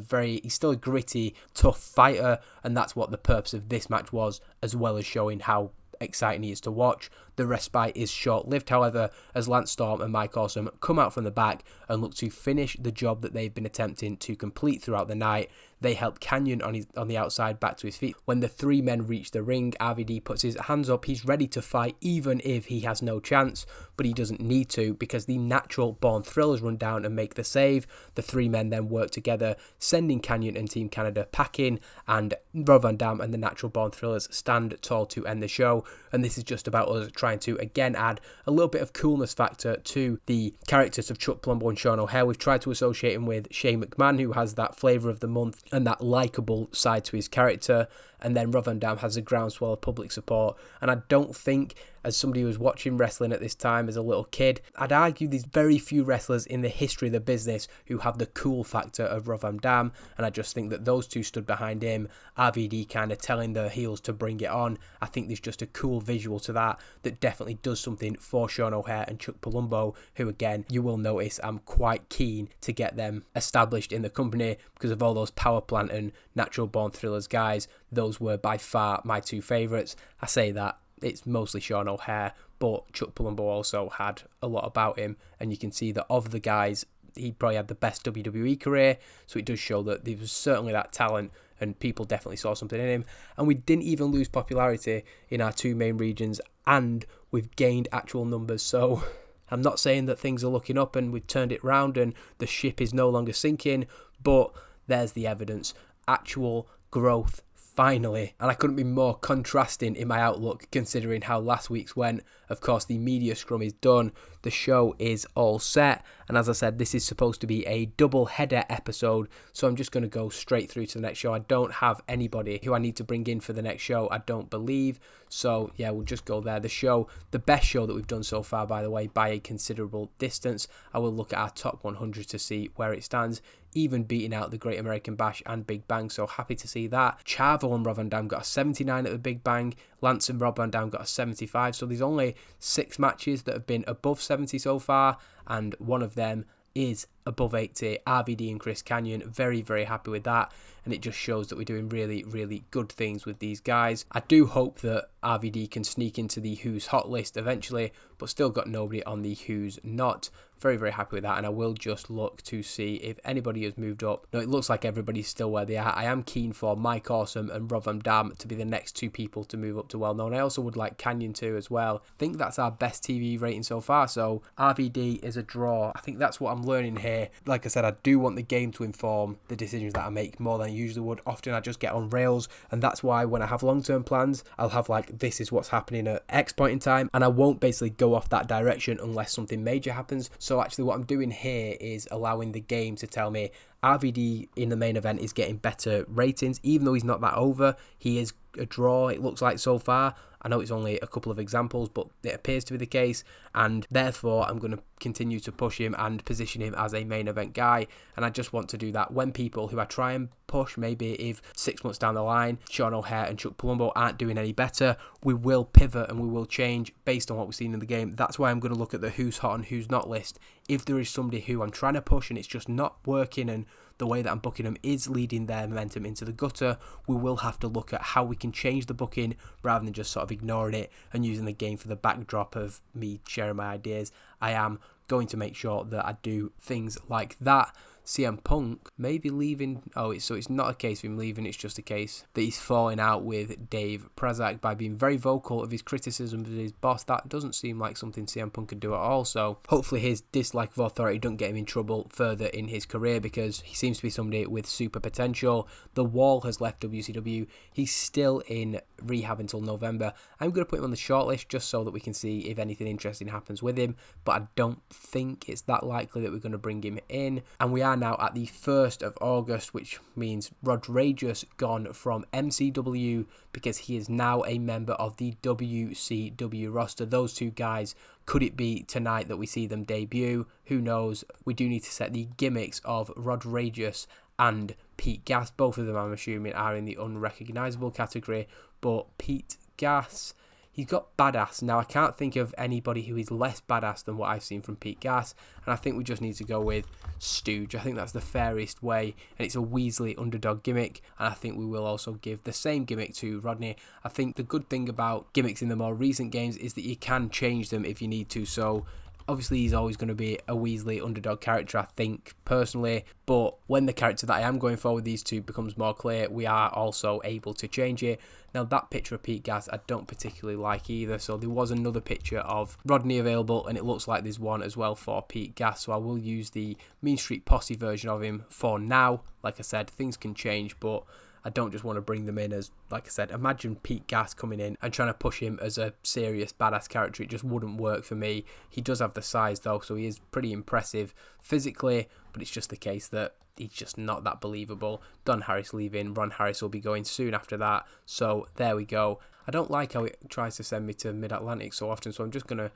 still a gritty, tough fighter, and that's what the purpose of this match was, as well as showing how exciting he is to watch. The respite is short-lived, however, as Lance Storm and Mike Awesome come out from the back and look to finish the job that they've been attempting to complete throughout the night. They help Kanyon on the outside back to his feet. When the three men reach the ring, RVD puts his hands up. He's ready to fight even if he has no chance, but he doesn't need to because the natural born thrillers run down and make the save. The three men then work together, sending Kanyon and Team Canada packing, and Rob Van Dam and the natural born thrillers stand tall to end the show. And this is just about us trying to again add a little bit of coolness factor to the characters of Chuck Palumbo and Sean O'Haire. We've tried to associate him with Shane McMahon, who has that flavour of the month and that likeable side to his character, and then Rob Van Dam has a groundswell of public support, and I don't think as somebody who was watching wrestling at this time as a little kid, I'd argue there's very few wrestlers in the history of the business who have the cool factor of Rob Van Dam, and I just think that those two stood behind him, RVD kind of telling the heels to bring it on. I think there's just a cool visual to that definitely does something for Sean O'Haire and Chuck Palumbo, who again, you will notice I'm quite keen to get them established in the company because of all those Power Plant and Natural Born Thrillers guys. Those were by far my two favourites. I say that, it's mostly Sean O'Haire, but Chuck Palumbo also had a lot about him, and you can see that of the guys, he probably had the best WWE career, so it does show that there was certainly that talent and people definitely saw something in him. And we didn't even lose popularity in our two main regions, and we've gained actual numbers. So I'm not saying that things are looking up and we've turned it round and the ship is no longer sinking, but there's the evidence. Actual growth, finally. And I couldn't be more contrasting in my outlook considering how last week's went. Of course, the media scrum is done. The show is all set. And as I said, this is supposed to be a double header episode. So I'm just going to go straight through to the next show. I don't have anybody who I need to bring in for the next show, I don't believe. So yeah, we'll just go there. The best show that we've done so far, by the way, by a considerable distance. I will look at our top 100 to see where it stands, even beating out the Great American Bash and Big Bang, so happy to see that. Chavo and Rob Van Dam got a 79 at the Big Bang, Lance and Rob Van Dam got a 75, so there's only 6 matches that have been above 70 so far, and one of them is above 80, RVD and Chris Kanyon. Very, very happy with that, and it just shows that we're doing really, really good things with these guys. I do hope that RVD can sneak into the Who's Hot list eventually, but still got nobody on the Who's Not. Very, very happy with that, and I will just look to see if anybody has moved up. No, it looks like everybody's still where they are. I am keen for Mike Awesome and Rob Van Dam to be the next 2 people to move up to well-known. I also would like Kanyon too as well. I think that's our best TV rating so far, so RVD is a draw. I think that's what I'm learning here. Like I said, I do want the game to inform the decisions that I make more than I usually would. Often I just get on rails, and that's why when I have long-term plans, I'll have like, this is what's happening at X point in time, and I won't basically go off that direction unless something major happens. So actually what I'm doing here is allowing the game to tell me RVD in the main event is getting better ratings, even though he's not that over. He is a draw, it looks like so far. I know it's only a couple of examples, but it appears to be the case, and therefore I'm going to continue to push him and position him as a main event guy. And I just want to do that when people who I try and push, maybe if 6 months down the line Sean O'Haire and Chuck Palumbo aren't doing any better, we will pivot and we will change based on what we've seen in the game. That's why I'm going to look at the Who's Hot and Who's Not list. If there is somebody who I'm trying to push and it's just not working, and the way that I'm booking them is leading their momentum into the gutter, we will have to look at how we can change the booking rather than just sort of ignoring it and using the game for the backdrop of me sharing my ideas. I am going to make sure that I do things like that. CM Punk may be leaving. So it's not a case of him leaving, it's just a case that he's falling out with Dave Prezak by being very vocal of his criticism of his boss. That doesn't seem like something CM Punk could do at all, so hopefully his dislike of authority don't get him in trouble further in his career, because he seems to be somebody with super potential. The Wall has left WCW. He's still in rehab until November. I'm going to put him on the shortlist just so that we can see if anything interesting happens with him, but I don't think it's that likely that we're going to bring him in. And we are now at the 1st of August, which means Rodriguez gone from MCW because he is now a member of the WCW roster. Those two guys, could it be tonight that we see them debut? Who knows? We do need to set the gimmicks of Rodriguez and Pete Gas. Both of them, I'm assuming, are in the unrecognisable category, but Pete Gas, he's got badass. Now, I can't think of anybody who is less badass than what I've seen from Pete Gas, and I think we just need to go with Stooge. I think that's the fairest way, and it's a Weasley underdog gimmick, and I think we will also give the same gimmick to Rodney. I think the good thing about gimmicks in the more recent games is that you can change them if you need to, so obviously he's always going to be a Weasley underdog character, I think, personally, but when the character that I am going for with these two becomes more clear, we are also able to change it. Now, that picture of Pete Gas I don't particularly like either, so there was another picture of Rodney available, and it looks like there's one as well for Pete Gas, so I will use the Mean Street Posse version of him for now. Like I said, things can change, but I don't just want to bring them in as, like I said, imagine Pete Gas coming in and trying to push him as a serious badass character. It just wouldn't work for me. He does have the size though, so he is pretty impressive physically, but it's just the case that he's just not that believable. Don Harris leaving, Ron Harris will be going soon after that, so there we go. I don't like how it tries to send me to Mid-Atlantic so often, so I'm just going to,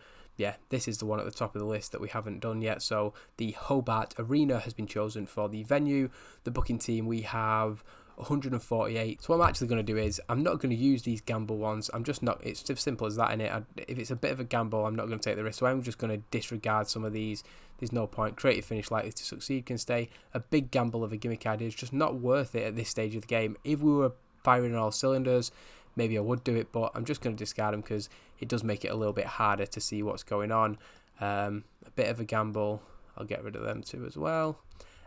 this is the one at the top of the list that we haven't done yet. So the Hobart Arena has been chosen for the venue. The booking team, we have 148. So what I'm actually going to do is, I'm not going to use these gamble ones. I'm just not, it's as simple as that in it. If it's a bit of a gamble, I'm not going to take the risk. So I'm just going to disregard some of these. There's no point. Creative finish likely to succeed can stay. A big gamble of a gimmick idea is just not worth it at this stage of the game. If we were firing on all cylinders, maybe I would do it, but I'm just going to discard them because it does make it a little bit harder to see what's going on. A bit of a gamble. I'll get rid of them too as well.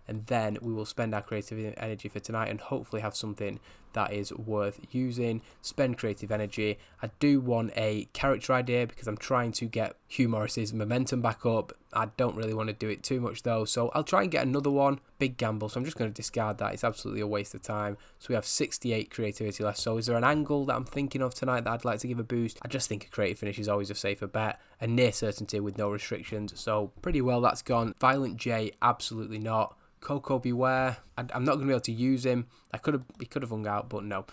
And then we will spend our creative energy for tonight and hopefully have something that is worth using. Spend creative energy. I do want a character idea because I'm trying to get Hugh Morris's momentum back up. I don't really want to do it too much though, so I'll try and get another one. Big gamble, so I'm just going to discard that. It's absolutely a waste of time. So we have 68 creativity left. So is there an angle that I'm thinking of tonight that I'd like to give a boost? I just think a creative finish is always a safer bet. A near certainty with no restrictions. So pretty well that's gone. Violent J, absolutely not. Coco Beware, I'm not going to be able to use him. He could have hung out, but no.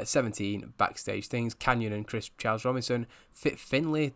17 backstage things. Kanyon and Charles Robinson. Fit Finlay.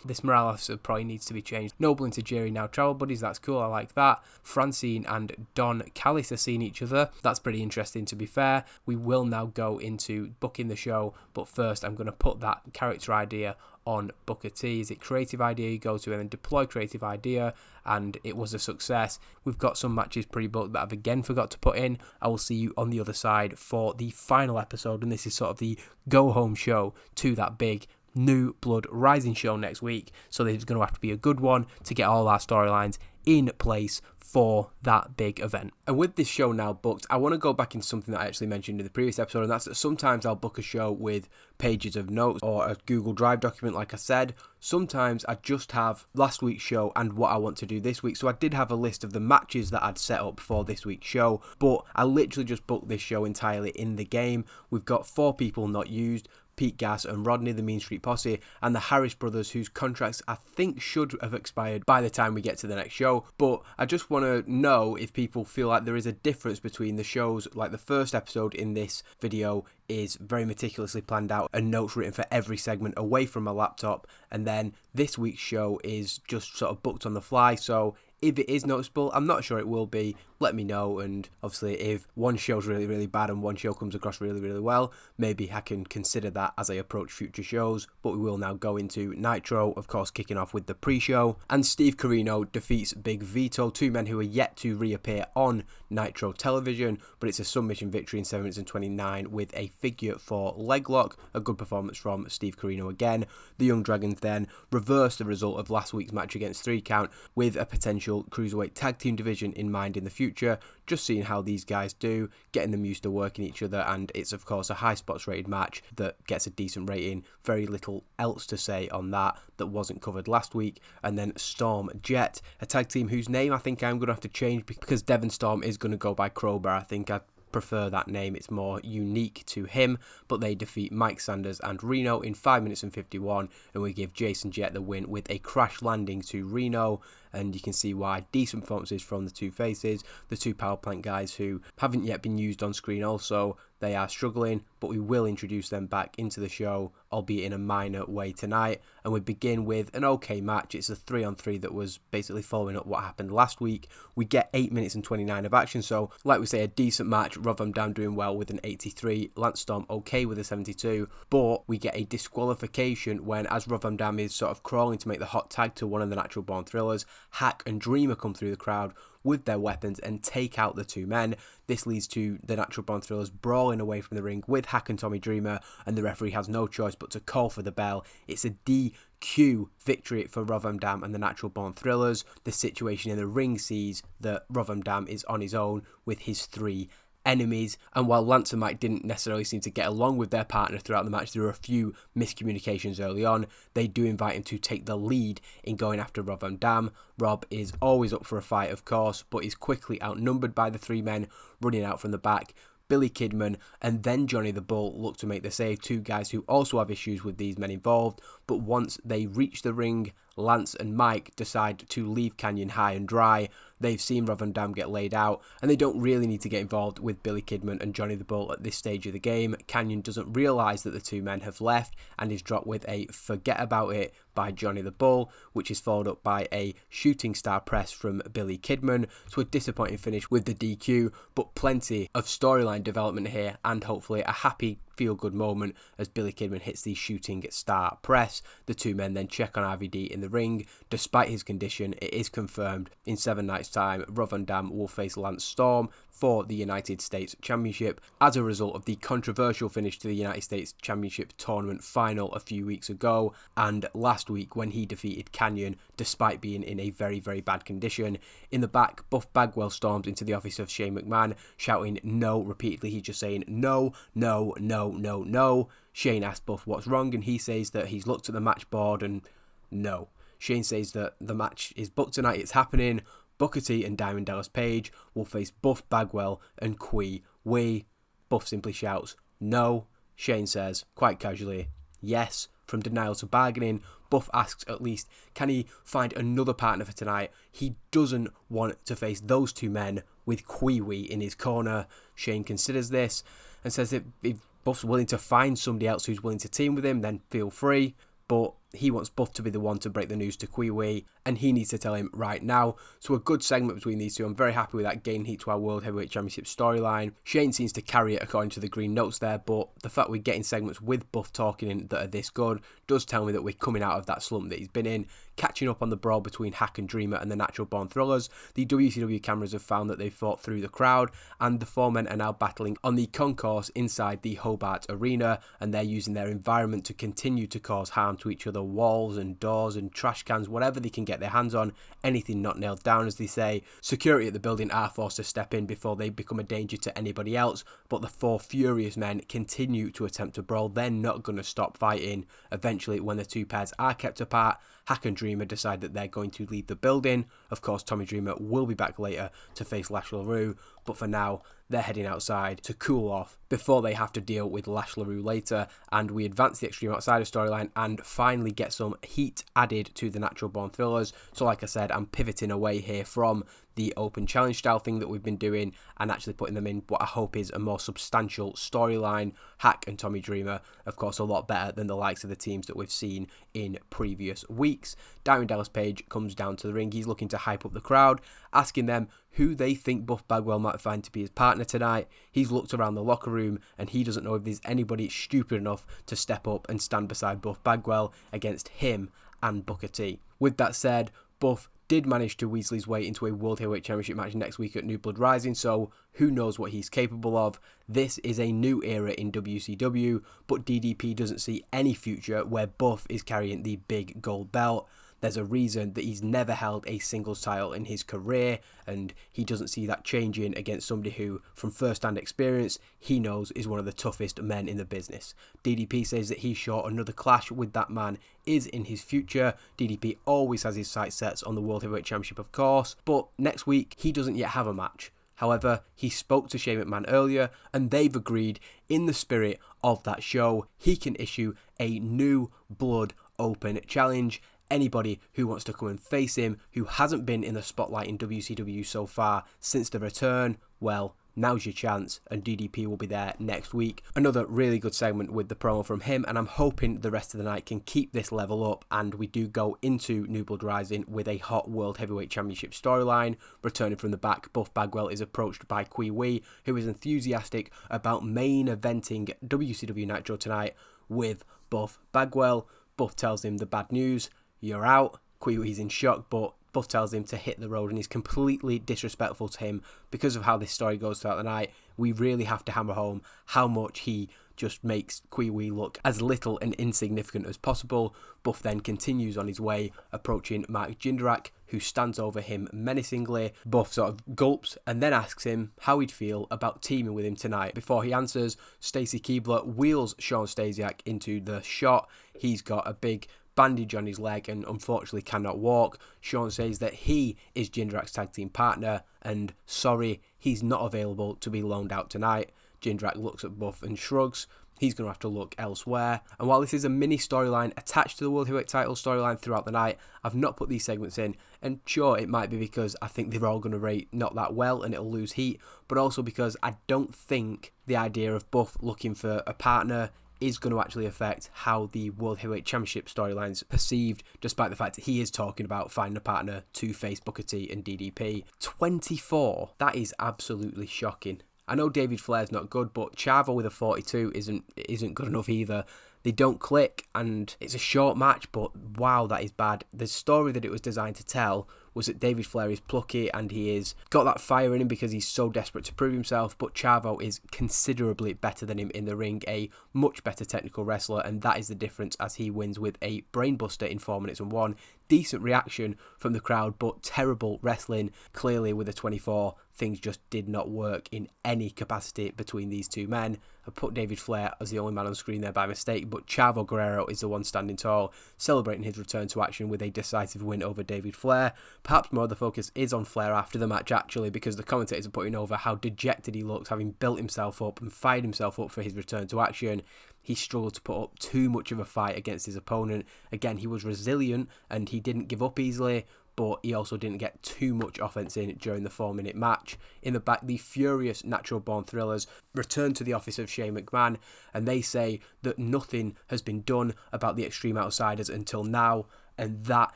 This morale officer probably needs to be changed. Noble and Tajiri now travel buddies. That's cool. I like that. Francine and Don Callis are seeing each other. That's pretty interesting, to be fair. We will now go into booking the show, but first I'm going to put that character idea on Booker T. Is it creative idea you go to and then deploy creative idea, and it was a success. We've got some matches pre-booked that I've again forgot to put in. I will see you on the other side for the final episode, and this is sort of the go-home show to that big New Blood Rising show next week. So this is going to have to be a good one to get all our storylines in place for that big event. And with this show now booked, I want to go back into something that I actually mentioned in the previous episode, and that's that sometimes I'll book a show with pages of notes or a Google Drive document like I said. Sometimes I just have last week's show and what I want to do this week. So I did have a list of the matches that I'd set up for this week's show, but I literally just booked this show entirely in the game. We've got 4 people not used: Pete Gas and Rodney, the Mean Street Posse, and the Harris brothers, whose contracts I think should have expired by the time we get to the next show. But I just want to know if people feel like there is a difference between the shows. Like the first episode in this video is very meticulously planned out and notes written for every segment away from my laptop, and then this week's show is just sort of booked on the fly. So if it is noticeable, I'm not sure it will be, let me know. And obviously if one show's really, really bad and one show comes across really, really well, maybe I can consider that as I approach future shows. But we will now go into Nitro, of course kicking off with the pre-show. And Steve Corino defeats Big Vito, 2 men who are yet to reappear on Nitro television, but it's a submission victory in 7 minutes and 29 with a figure 4 leg lock. A good performance from Steve Corino again. The Young Dragons then reverse the result of last week's match against 3 Count with a potential cruiserweight tag team division in mind in the future. Just seeing how these guys do, getting them used to working each other, and it's of course a high spots rated match that gets a decent rating. Very little else to say on that wasn't covered last week. And then Storm Jet, a tag team whose name I think I'm going to have to change because Devon Storm is going to go by Crowbar. I think I prefer that name, it's more unique to him. But they defeat Mike Sanders and Reno in 5 minutes and 51, and we give Jason Jet the win with a crash landing to Reno. And you can see why. Decent performances from the 2 faces, the 2 power plant guys who haven't yet been used on screen. Also, they are struggling, but we will introduce them back into the show, albeit in a minor way tonight. And we begin with an okay match. It's a 3-on-3 that was basically following up what happened last week. We get 8 minutes and 29 of action, so like we say, a decent match. Rob Van Dam doing well with an 83, Lance Storm okay with a 72, but we get a disqualification when, as Rob Van Dam is sort of crawling to make the hot tag to one of the Natural Born Thrillers, Hack and Dreamer come through the crowd with their weapons and take out the 2 men. This leads to the Natural Born Thrillers brawling away from the ring with Hack and Tommy Dreamer, and the referee has no choice but to call for the bell. It's a DQ victory for Rob Van Dam and the Natural Born Thrillers. The situation in the ring sees that Rob Van Dam is on his own with his 3 enemies, and while Lance and Mike didn't necessarily seem to get along with their partner throughout the match, there were a few miscommunications early on. They do invite him to take the lead in going after Rob Van Dam. Rob is always up for a fight, of course, but is quickly outnumbered by the 3 men running out from the back. Billy Kidman and then Johnny the Bull look to make the save, 2 guys who also have issues with these men involved. But once they reach the ring, Lance and Mike decide to leave Kanyon high and dry. They've seen Rob Van Dam get laid out, and they don't really need to get involved with Billy Kidman and Johnny the Bull at this stage of the game. Kanyon doesn't realise that the two men have left and is dropped with a forget about it by Johnny the Bull, which is followed up by a shooting star press from Billy Kidman. So a disappointing finish with the DQ, but plenty of storyline development here, and hopefully a happy feel-good moment as Billy Kidman hits the shooting star press. The two men then check on RVD in the ring. Despite his condition, it is confirmed in 7 nights' time Rob Van Dam will face Lance Storm for the United States Championship as a result of the controversial finish to the United States Championship tournament final a few weeks ago, and last week when he defeated Kanyon despite being in a very, very bad condition. In the back, Buff Bagwell storms into the office of Shane McMahon, shouting no repeatedly. He's just saying no, no, no, no, no. Shane asks Buff what's wrong, and he says that he's looked at the match board and no. Shane says that the match is booked tonight, it's happening. Booker T and Diamond Dallas Page will face Buff Bagwell and Kui Wee. Buff simply shouts no. Shane says quite casually yes. From denial to bargaining, Buff asks at least can he find another partner for tonight. He doesn't want to face those two men with Kui Wee in his corner. Shane considers this and says that if Buff's willing to find somebody else who's willing to team with him, then feel free. But he wants Buff to be the one to break the news to Kui Wee, and he needs to tell him right now. So a good segment between these two. I'm very happy with that gain heat to our World Heavyweight Championship storyline. Shane seems to carry it according to the green notes there, but the fact we're getting segments with Buff talking in that are this good does tell me that we're coming out of that slump that he's been in. Catching up on the brawl between Hack and Dreamer and the Natural Born Thrillers, the WCW cameras have found that they've fought through the crowd, and the four men are now battling on the concourse inside the Hobart Arena, and they're using their environment to continue to cause harm to each other. Walls and doors and trash cans, whatever they can get their hands on, anything not nailed down, as they say. Security at the building are forced to step in before they become a danger to anybody else, but the four furious men continue to attempt to brawl. They're not going to stop fighting. Eventually, when the two pairs are kept apart, Hack and Dreamer decide that they're going to leave the building. Of course, Tommy Dreamer will be back later to face Lash LaRue, but for now, they're heading outside to cool off before they have to deal with Lash LaRue later, and we advance the Extreme Outsider storyline and finally get some heat added to the Natural Born Thrillers. So like I said, I'm pivoting away here from the open challenge style thing that we've been doing and actually putting them in what I hope is a more substantial storyline. Hack and Tommy Dreamer, of course, a lot better than the likes of the teams that we've seen in previous weeks. Diamond Dallas Page comes down to the ring. He's looking to hype up the crowd, asking them who they think Buff Bagwell might find to be his partner tonight. He's looked around the locker room and he doesn't know if there's anybody stupid enough to step up and stand beside Buff Bagwell against him and Booker T. With that said, Buff did manage to weasel his way into a World Heavyweight Championship match next week at New Blood Rising, so who knows what he's capable of. This is a new era in WCW, but DDP doesn't see any future where Buff is carrying the big gold belt. There's a reason that he's never held a singles title in his career, and he doesn't see that changing against somebody who, from first-hand experience, he knows is one of the toughest men in the business. DDP says that he's sure another clash with that man is in his future. DDP always has his sights set on the World Heavyweight Championship, of course, but next week he doesn't yet have a match. However, he spoke to Shane McMahon earlier, and they've agreed, in the spirit of that show, he can issue a new blood open challenge. Anybody who wants to come and face him, who hasn't been in the spotlight in WCW so far since the return, well, now's your chance, and DDP will be there next week. Another really good segment with the promo from him, and I'm hoping the rest of the night can keep this level up, and we do go into New Blood Rising with a hot World Heavyweight Championship storyline. Returning from the back, Buff Bagwell is approached by Kui Wee, who is enthusiastic about main eventing WCW Nitro tonight with Buff Bagwell. Buff tells him the bad news: you're out. Kui Wee's in shock, but Buff tells him to hit the road, and he's completely disrespectful to him because of how this story goes throughout the night. We really have to hammer home how much he just makes Kui Wee look as little and insignificant as possible. Buff then continues on his way, approaching Mark Jindrak, who stands over him menacingly. Buff sort of gulps and then asks him how he'd feel about teaming with him tonight. Before he answers, Stacy Keibler wheels Shawn Stasiak into the shot. He's got a big bandage on his leg and unfortunately cannot walk. Shawn says that he is Jindrak's tag team partner and sorry, he's not available to be loaned out tonight. Jindrak looks at Buff and shrugs. he's going to have to look elsewhere. And while this is a mini storyline attached to the World Heavyweight title storyline throughout the night, I've not put these segments in. And sure, it might be because I think they're all going to rate not that well and it'll lose heat, but also because I don't think the idea of Buff looking for a partner is going to actually affect how the World Heavyweight Championship storyline's perceived, despite the fact that he is talking about finding a partner to face Booker T and DDP. 24, that is absolutely shocking. I know David Flair's not good, but Chavo with a 42 isn't good enough either. They don't click, and it's a short match, but wow, that is bad. The story that it was designed to tell was that David Flair is plucky and he is got that fire in him because he's so desperate to prove himself, but Chavo is considerably better than him in the ring, a much better technical wrestler, and that is the difference as he wins with a brainbuster in 4 minutes and 1. Decent reaction from the crowd, but terrible wrestling. Clearly with a 24, things just did not work in any capacity between these two men. I put David Flair as the only man on screen there by mistake, but Chavo Guerrero is the one standing tall, celebrating his return to action with a decisive win over David Flair. Perhaps more of the focus is on Flair after the match actually, because the commentators are putting over how dejected he looks, having built himself up and fired himself up for his return to action. He struggled to put up too much of a fight against his opponent. Again, he was resilient and he didn't give up easily, but he also didn't get too much offense in during the 4-minute match. In the back, the furious Natural Born Thrillers return to the office of Shane McMahon, and they say that nothing has been done about the Extreme Outsiders until now, and that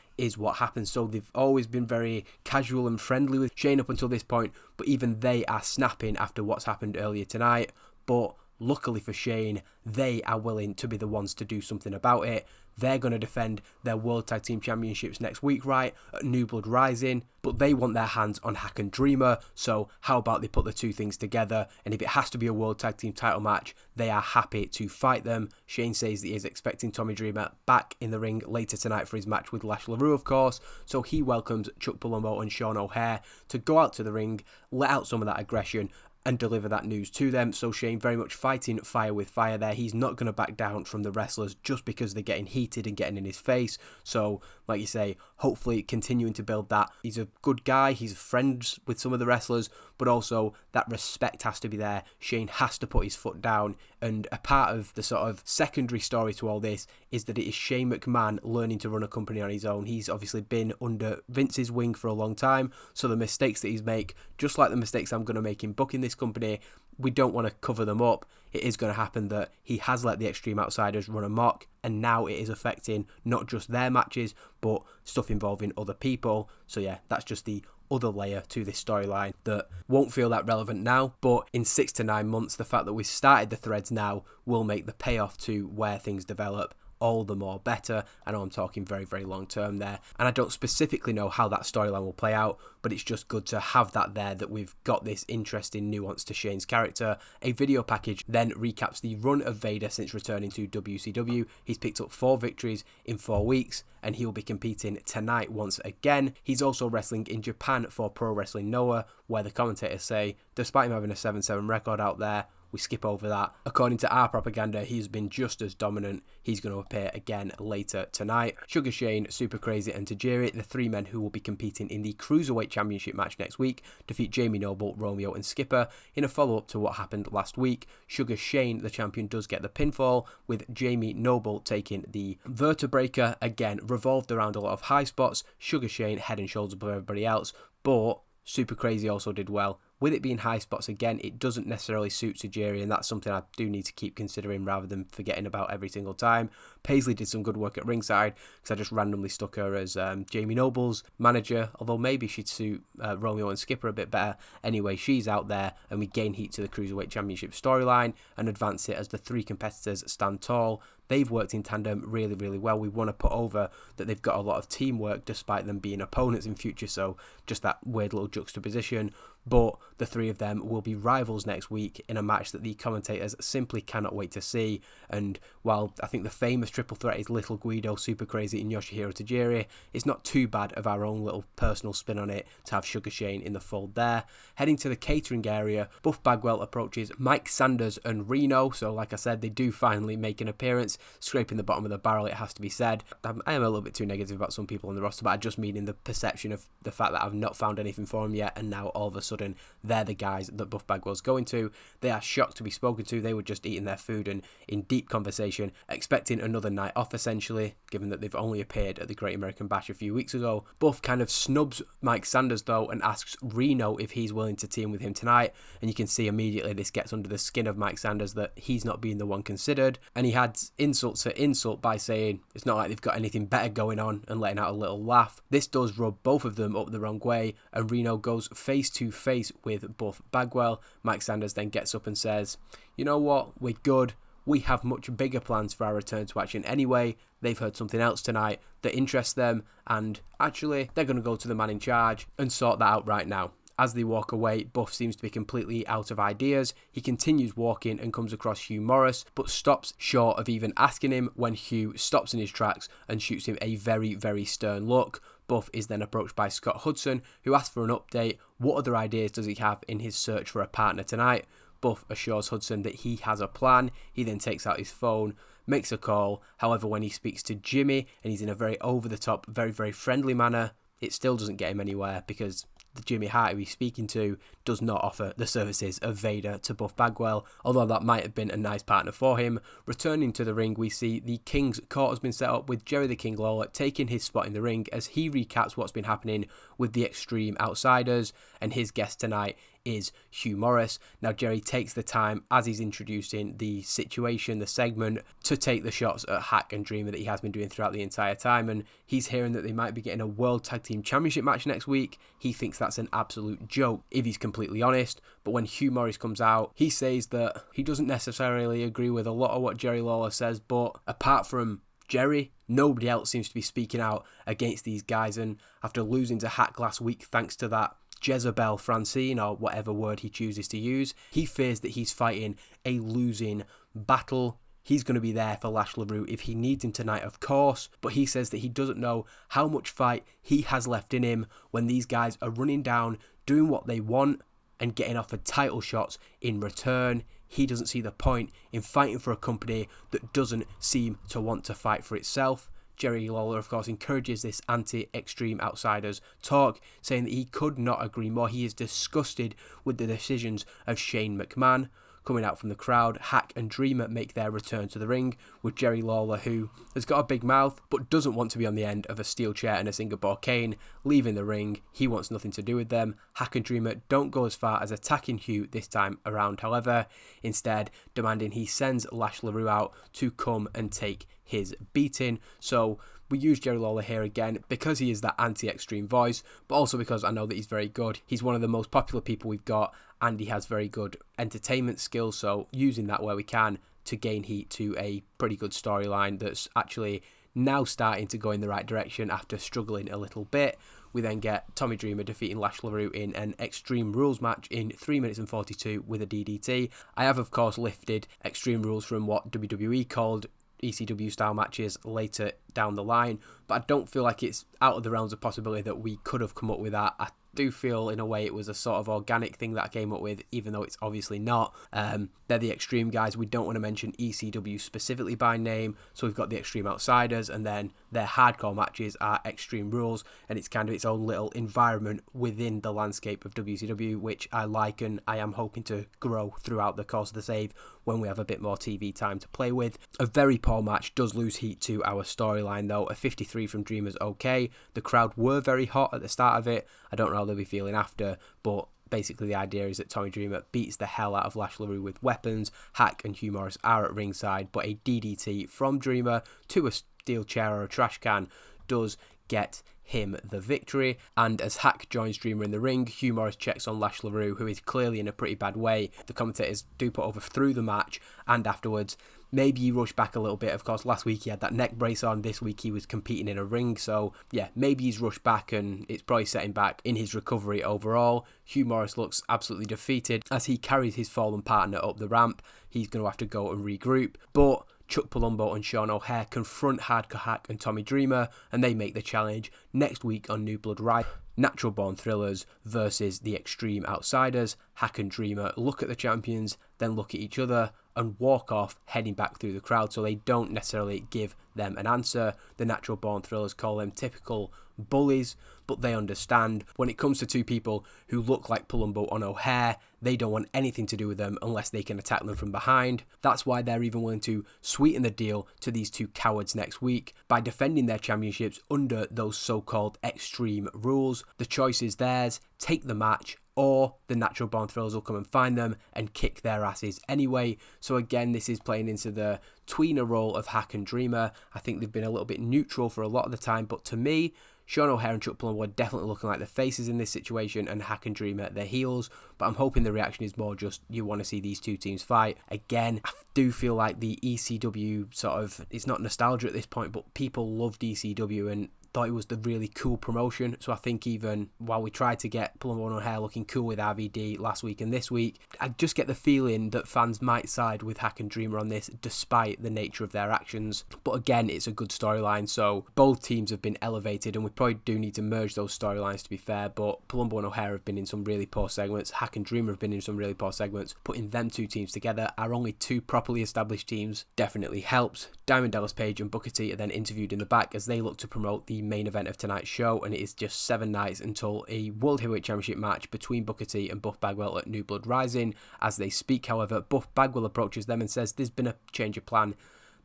is what happened. So they've always been very casual and friendly with Shane up until this point, but even they are snapping after what's happened earlier tonight. But luckily for Shane, they are willing to be the ones to do something about it. They're going to defend their World Tag Team Championships next week, right, at New Blood Rising, but they want their hands on Hack and Dreamer, so how about they put the two things together, and if it has to be a World Tag Team title match, they are happy to fight them. Shane says that he is expecting Tommy Dreamer back in the ring later tonight for his match with Lash LaRue, of course, so he welcomes Chuck Palumbo and Sean O'Haire to go out to the ring, let out some of that aggression, and deliver that news to them. So Shane very much fighting fire with fire there. He's not going to back down from the wrestlers just because they're getting heated and getting in his face. So, like you say, hopefully continuing to build that. He's a good guy. He's friends with some of the wrestlers, but also that respect has to be there. Shane has to put his foot down. And a part of the sort of secondary story to all this is that it is Shane McMahon learning to run a company on his own. He's obviously been under Vince's wing for a long time. So the mistakes that he's made, just like the mistakes I'm going to make in booking this company, we don't want to cover them up. It is going to happen that he has let the Extreme Outsiders run amok, and now it is affecting not just their matches, but stuff involving other people. So yeah, that's just the other layer to this storyline that won't feel that relevant now, but in 6 to 9 months, the fact that we've started the threads now will make the payoff to where things develop all the more better. I know I'm talking very, very long term there, and I don't specifically know how that storyline will play out, but it's just good to have that there, that we've got this interesting nuance to Shane's character. A video package then recaps the run of Vader since returning to WCW. He's picked up 4 victories in 4 weeks, and he'll be competing tonight once again. He's also wrestling in Japan for Pro Wrestling Noah, where the commentators say, despite him having a 7-7 record out there, we skip over that. According to our propaganda, he's been just as dominant. He's going to appear again later tonight. Sugar Shane, Super Crazy and Tajiri, the 3 men who will be competing in the Cruiserweight Championship match next week, defeat Jamie Noble, Romeo and Skipper in a follow-up to what happened last week. Sugar Shane, the champion, does get the pinfall, with Jamie Noble taking the vertebraker. Again, revolved around a lot of high spots. Sugar Shane head and shoulders above everybody else, but Super Crazy also did well. With it being high spots, again, it doesn't necessarily suit Tajiri, and that's something I do need to keep considering rather than forgetting about every single time. Paisley did some good work at ringside, because I just randomly stuck her as Jamie Noble's manager, although maybe she'd suit Romeo and Skipper a bit better. Anyway, she's out there, and we gain heat to the Cruiserweight Championship storyline and advance it as the 3 competitors stand tall. They've worked in tandem really, really well. We want to put over that they've got a lot of teamwork despite them being opponents in future, so just that weird little juxtaposition. But the 3 of them will be rivals next week in a match that the commentators simply cannot wait to see, and while I think the famous triple threat is Little Guido, Super Crazy and Yoshihiro Tajiri, it's not too bad of our own little personal spin on it to have Sugar Shane in the fold there. Heading to the catering area, Buff Bagwell approaches Mike Sanders and Reno, so like I said, they do finally make an appearance, scraping the bottom of the barrel, it has to be said. I am a little bit too negative about some people on the roster, but I just mean in the perception of the fact that I've not found anything for them yet, and now all of a sudden they're the guys that Buff Bagwell's going to. They are shocked to be spoken to. They were just eating their food and in deep conversation, expecting another night off essentially, given that they've only appeared at the Great American Bash a few weeks ago. Buff kind of snubs Mike Sanders though and asks Reno if he's willing to team with him tonight, and you can see immediately this gets under the skin of Mike Sanders that he's not being the one considered, and he adds insult to insult by saying it's not like they've got anything better going on and letting out a little laugh. This does rub both of them up the wrong way, and Reno goes face to face with Buff Bagwell. Mike Sanders then gets up and says, you know what, we're good. We have much bigger plans for our return to action anyway. They've heard something else tonight that interests them, and actually they're going to go to the man in charge and sort that out right now. As they walk away, Buff seems to be completely out of ideas. He continues walking and comes across Hugh Morrus, but stops short of even asking him when Hugh stops in his tracks and shoots him a very, very stern look. Buff is then approached by Scott Hudson, who asks for an update. What other ideas does he have in his search for a partner tonight? Buff assures Hudson that he has a plan. He then takes out his phone, makes a call. However, when he speaks to Jimmy, and he's in a very over-the-top, very, very friendly manner, it still doesn't get him anywhere, because the Jimmy Hart who he's speaking to does not offer the services of Vader to Buff Bagwell, although that might have been a nice partner for him. Returning to the ring, we see the King's Court has been set up with Jerry the King Lawler taking his spot in the ring as he recaps what's been happening with the Extreme Outsiders, and his guest tonight is Hugh Morrus. Now Jerry takes the time as he's introducing the situation, the segment, to take the shots at Hack and Dreamer that he has been doing throughout the entire time, and he's hearing that they might be getting a World Tag Team Championship match next week. He thinks that's an absolute joke, if he's completely honest, but when Hugh Morrus comes out, he says that he doesn't necessarily agree with a lot of what Jerry Lawler says, but apart from Jerry, nobody else seems to be speaking out against these guys, and after losing to Hack last week thanks to that Jezebel Francine, or whatever word he chooses to use, he fears that he's fighting a losing battle. He's going to be there for Lash LaRue if he needs him tonight, of course, but he says that he doesn't know how much fight he has left in him when these guys are running down, doing what they want, and getting offered title shots in return. He doesn't see the point in fighting for a company that doesn't seem to want to fight for itself. Jerry Lawler, of course, encourages this anti-Extreme Outsiders talk, saying that he could not agree more. He is disgusted with the decisions of Shane McMahon. Coming out from the crowd, Hack and Dreamer make their return to the ring, with Jerry Lawler, who has got a big mouth but doesn't want to be on the end of a steel chair and a Singapore cane, leaving the ring. He wants nothing to do with them. Hack and Dreamer don't go as far as attacking Hugh this time around, however, instead demanding he sends Lash LaRue out to come and take his beating. So we use Jerry Lawler here again because he is that anti-extreme voice, but also because I know that he's very good. He's one of the most popular people we've got, and he has very good entertainment skills, so using that where we can to gain heat to a pretty good storyline that's actually now starting to go in the right direction after struggling a little bit. We then get Tommy Dreamer defeating Lash LaRue in an Extreme Rules match in 3 minutes and 42 with a DDT. I have, of course, lifted Extreme Rules from what WWE called ECW style matches later down the line, but I don't feel like it's out of the realms of possibility that we could have come up with that. I do feel in a way it was a sort of organic thing that I came up with, even though it's obviously not. They're the Extreme guys. We don't want to mention ECW specifically by name, so we've got the Extreme Outsiders, and then their hardcore matches are Extreme Rules, and it's kind of its own little environment within the landscape of WCW, which I like and I am hoping to grow throughout the course of the save when we have a bit more TV time to play with. A very poor match does lose heat to our storyline though. A 53 from Dreamer's okay. The crowd were very hot at the start of it. I don't know how they'll be feeling after, but basically the idea is that Tommy Dreamer beats the hell out of Lash LaRue with weapons. Hack and Hugh Morrus are at ringside, but a DDT from Dreamer to a steel chair or a trash can does get him the victory. And as Hack joins Dreamer in the ring, Hugh Morrus checks on Lash LaRue, who is clearly in a pretty bad way. The commentators do put over through the match and afterwards maybe he rushed back a little bit. Of course, last week he had that neck brace on. This week he was competing in a ring. So, yeah, maybe he's rushed back and it's probably setting back in his recovery overall. Hugh Morrus looks absolutely defeated as he carries his fallen partner up the ramp. He's going to have to go and regroup. But Chuck Palumbo and Sean O'Haire confront Hardcore Hack and Tommy Dreamer, and they make the challenge next week on New Blood Rising. Natural Born Thrillers versus the Extreme Outsiders. Hack and Dreamer look at the champions, then look at each other and walk off, heading back through the crowd, so they don't necessarily give them an answer. The Natural Born Thrillers call them typical bullies, but they understand when it comes to two people who look like Palumbo and O'Haire, they don't want anything to do with them unless they can attack them from behind. That's why they're even willing to sweeten the deal to these two cowards next week by defending their championships under those so-called extreme rules. The choice is theirs: take the match, or the Natural Born Thrillers will come and find them and kick their asses anyway. So again, this is playing into the tweener role of Hack and Dreamer. I think they've been a little bit neutral for a lot of the time, but to me, Sean O'Haire and Chuck Palumbo are definitely looking like the faces in this situation, and Hack and Dreamer their heels. But I'm hoping the reaction is more just you want to see these two teams fight. Again, I do feel like the ECW sort of, it's not nostalgia at this point, but people loved ECW and thought it was the really cool promotion. So I think even while we tried to get Palumbo and O'Haire looking cool with RVD last week and this week, I just get the feeling that fans might side with Hack and Dreamer on this despite the nature of their actions. But again, it's a good storyline, so both teams have been elevated, and we probably do need to merge those storylines to be fair. But Palumbo and O'Haire have been in some really poor segments, Hack and Dreamer have been in some really poor segments. Putting them two teams together, our only two properly established teams, definitely helps. Diamond Dallas Page and Booker T are then interviewed in the back as they look to promote the main event of tonight's show, and it is just 7 nights until a World Heavyweight Championship match between Booker T and Buff Bagwell at New Blood Rising. As they speak, however, Buff Bagwell approaches them and says there's been a change of plan.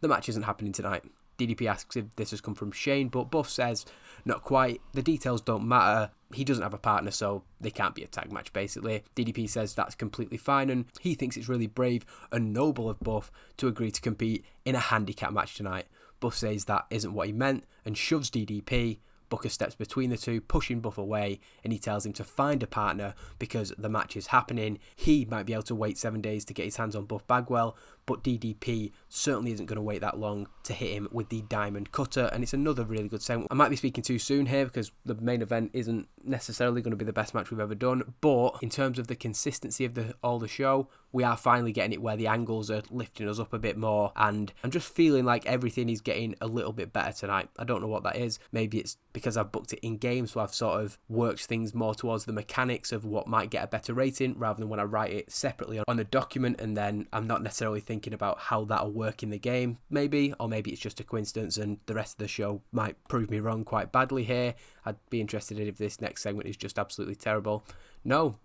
The match isn't happening tonight. DDP asks if this has come from Shane, but Buff says not quite. The details don't matter. He doesn't have a partner, so they can't be a tag match, basically. DDP says that's completely fine, and he thinks it's really brave and noble of Buff to agree to compete in a handicap match tonight. Buff says that isn't what he meant and shoves DDP. Booker steps between the two, pushing Buff away, and he tells him to find a partner because the match is happening. He might be able to wait 7 days to get his hands on Buff Bagwell, but DDP certainly isn't going to wait that long to hit him with the Diamond Cutter, and it's another really good segment. I might be speaking too soon here because the main event isn't necessarily going to be the best match we've ever done, but in terms of the consistency of all the show, we are finally getting it where the angles are lifting us up a bit more, and I'm just feeling like everything is getting a little bit better tonight. I don't know what that is. Maybe it's because I've booked it in game, so I've sort of worked things more towards the mechanics of what might get a better rating rather than when I write it separately on a document, and then I'm not necessarily thinking about how that'll work in the game, maybe, or maybe it's just a coincidence and the rest of the show might prove me wrong quite badly here. I'd be interested in if this next segment is just absolutely terrible. No,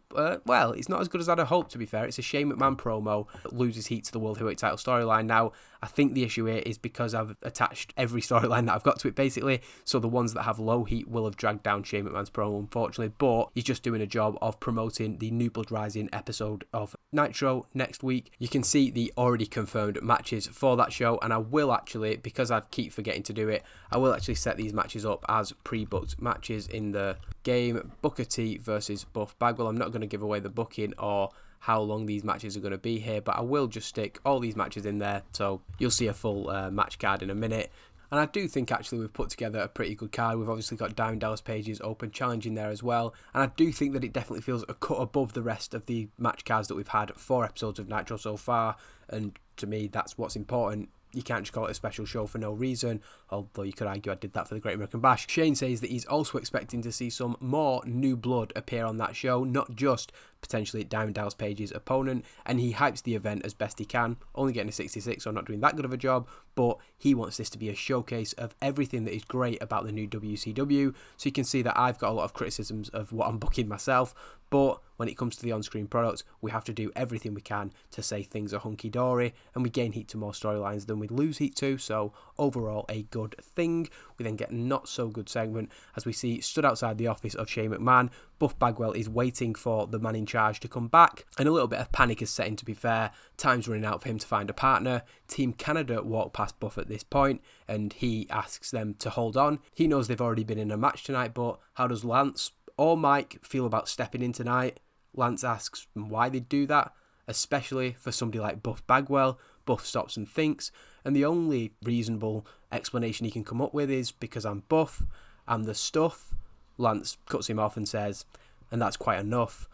well, it's not as good as I'd have hoped, to be fair. It's a Shane McMahon promo that loses heat to the World Heavyweight title storyline. Now, I think the issue here is because I've attached every storyline that I've got to it, basically, so the ones that have low heat will have dragged down Shane McMahon's promo, unfortunately, but he's just doing a job of promoting the New Blood Rising episode of Nitro next week. You can see the already confirmed matches for that show, and I will actually, because I keep forgetting to do it, I will actually set these matches up as pre-booked matches in the game. Booker T versus Buff Bagwell. I'm not going to give away the booking or how long these matches are going to be here, but I will just stick all these matches in there, so you'll see a full match card in a minute. And I do think actually we've put together a pretty good card. We've obviously got Diamond Dallas Page's Open Challenge in there as well, and I do think that it definitely feels a cut above the rest of the match cards that we've had 4 episodes of Nitro so far, and to me that's what's important. You can't just call it a special show for no reason, although you could argue I did that for the Great American Bash. Shane says that he's also expecting to see some more new blood appear on that show, not just potentially Diamond Dallas Page's opponent, and he hypes the event as best he can, only getting a 66, so not doing that good of a job, but he wants this to be a showcase of everything that is great about the new WCW, so you can see that I've got a lot of criticisms of what I'm booking myself, but when it comes to the on-screen products, we have to do everything we can to say things are hunky-dory, and we gain heat to more storylines than we lose heat to, so overall a good thing. We then get a not-so-good segment as we see stood outside the office of Shane McMahon. Buff Bagwell is waiting for the man in charge to come back, and a little bit of panic is setting, to be fair. Time's running out for him to find a partner. Team Canada walk past Buff at this point, and he asks them to hold on. He knows they've already been in a match tonight, but how does Lance or Mike feel about stepping in tonight? Lance asks why they'd do that, especially for somebody like Buff Bagwell. Buff stops and thinks, and the only reasonable explanation he can come up with is because I'm Buff, I'm the stuff. Lance cuts him off and says, and that's quite enough.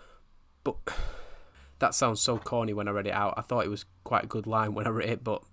But that sounds so corny when I read it out. I thought it was quite a good line when I read it, but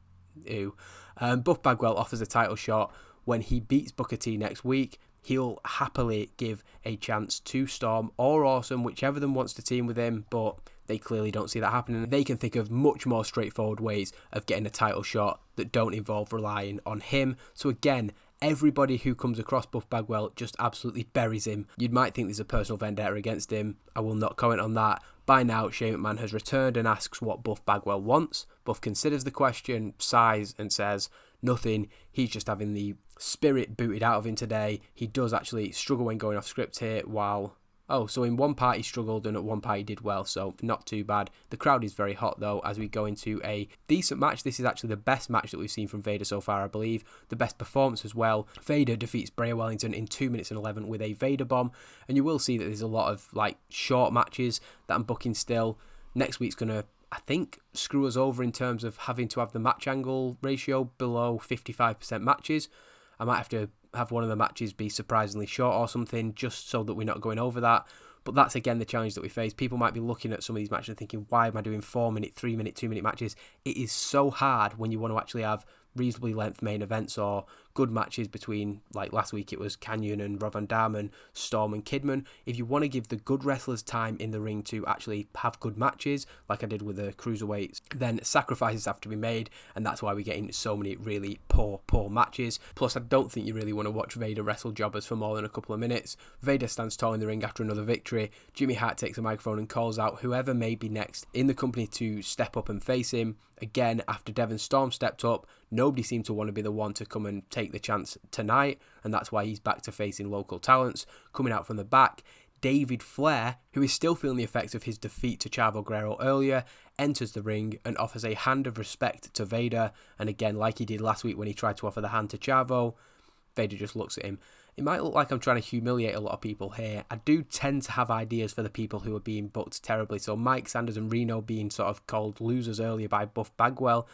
ew. Buff Bagwell offers a title shot. When he beats Booker T next week, he'll happily give a chance to Storm or Awesome, whichever of them wants to team with him, but they clearly don't see that happening. They can think of much more straightforward ways of getting a title shot that don't involve relying on him. So again, everybody who comes across Buff Bagwell just absolutely buries him. You might think there's a personal vendetta against him. I will not comment on that. By now, Shane McMahon has returned and asks what Buff Bagwell wants. Buff considers the question, sighs and says, nothing. He's just having the spirit booted out of him today. He does actually struggle when going off script here, so in one part he struggled and at one part he did well, so not too bad. The crowd is very hot though as we go into a decent match. This is actually the best match that we've seen from Vader so far, I believe. The best performance as well. Vader defeats Bray Wellington in 2 minutes and 11 with a Vader bomb, and you will see that there's a lot of short matches that I'm booking still. Next week's going to, I think, screw us over in terms of having to have the match angle ratio below 55% matches. I might have to have one of the matches be surprisingly short or something, just so that we're not going over that. But that's again the challenge that we face. People might be looking at some of these matches and thinking, why am I doing 4 minute, 3 minute, 2 minute matches? It is so hard when you want to actually have reasonably length main events or good matches between, like last week it was Kanyon and Rob Van Dam and Storm and Kidman. If you want to give the good wrestlers time in the ring to actually have good matches, like I did with the cruiserweights, then sacrifices have to be made, and that's why we're getting so many really poor matches. Plus, I don't think you really want to watch Vader wrestle jobbers for more than a couple of minutes. Vader stands tall in the ring after another victory. Jimmy Hart takes a microphone and calls out whoever may be next in the company to step up and face him. Again, after Devon Storm stepped up, nobody seemed to want to be the one to come and take the chance tonight, and that's why he's back to facing local talents. Coming out from the back, David Flair, who is still feeling the effects of his defeat to Chavo Guerrero earlier, enters the ring and offers a hand of respect to Vader, and again, like he did last week when he tried to offer the hand to Chavo, Vader just looks at him. It might look like I'm trying to humiliate a lot of people here. I do tend to have ideas for the people who are being booked terribly. So Mike Sanders and Reno being sort of called losers earlier by Buff Bagwell,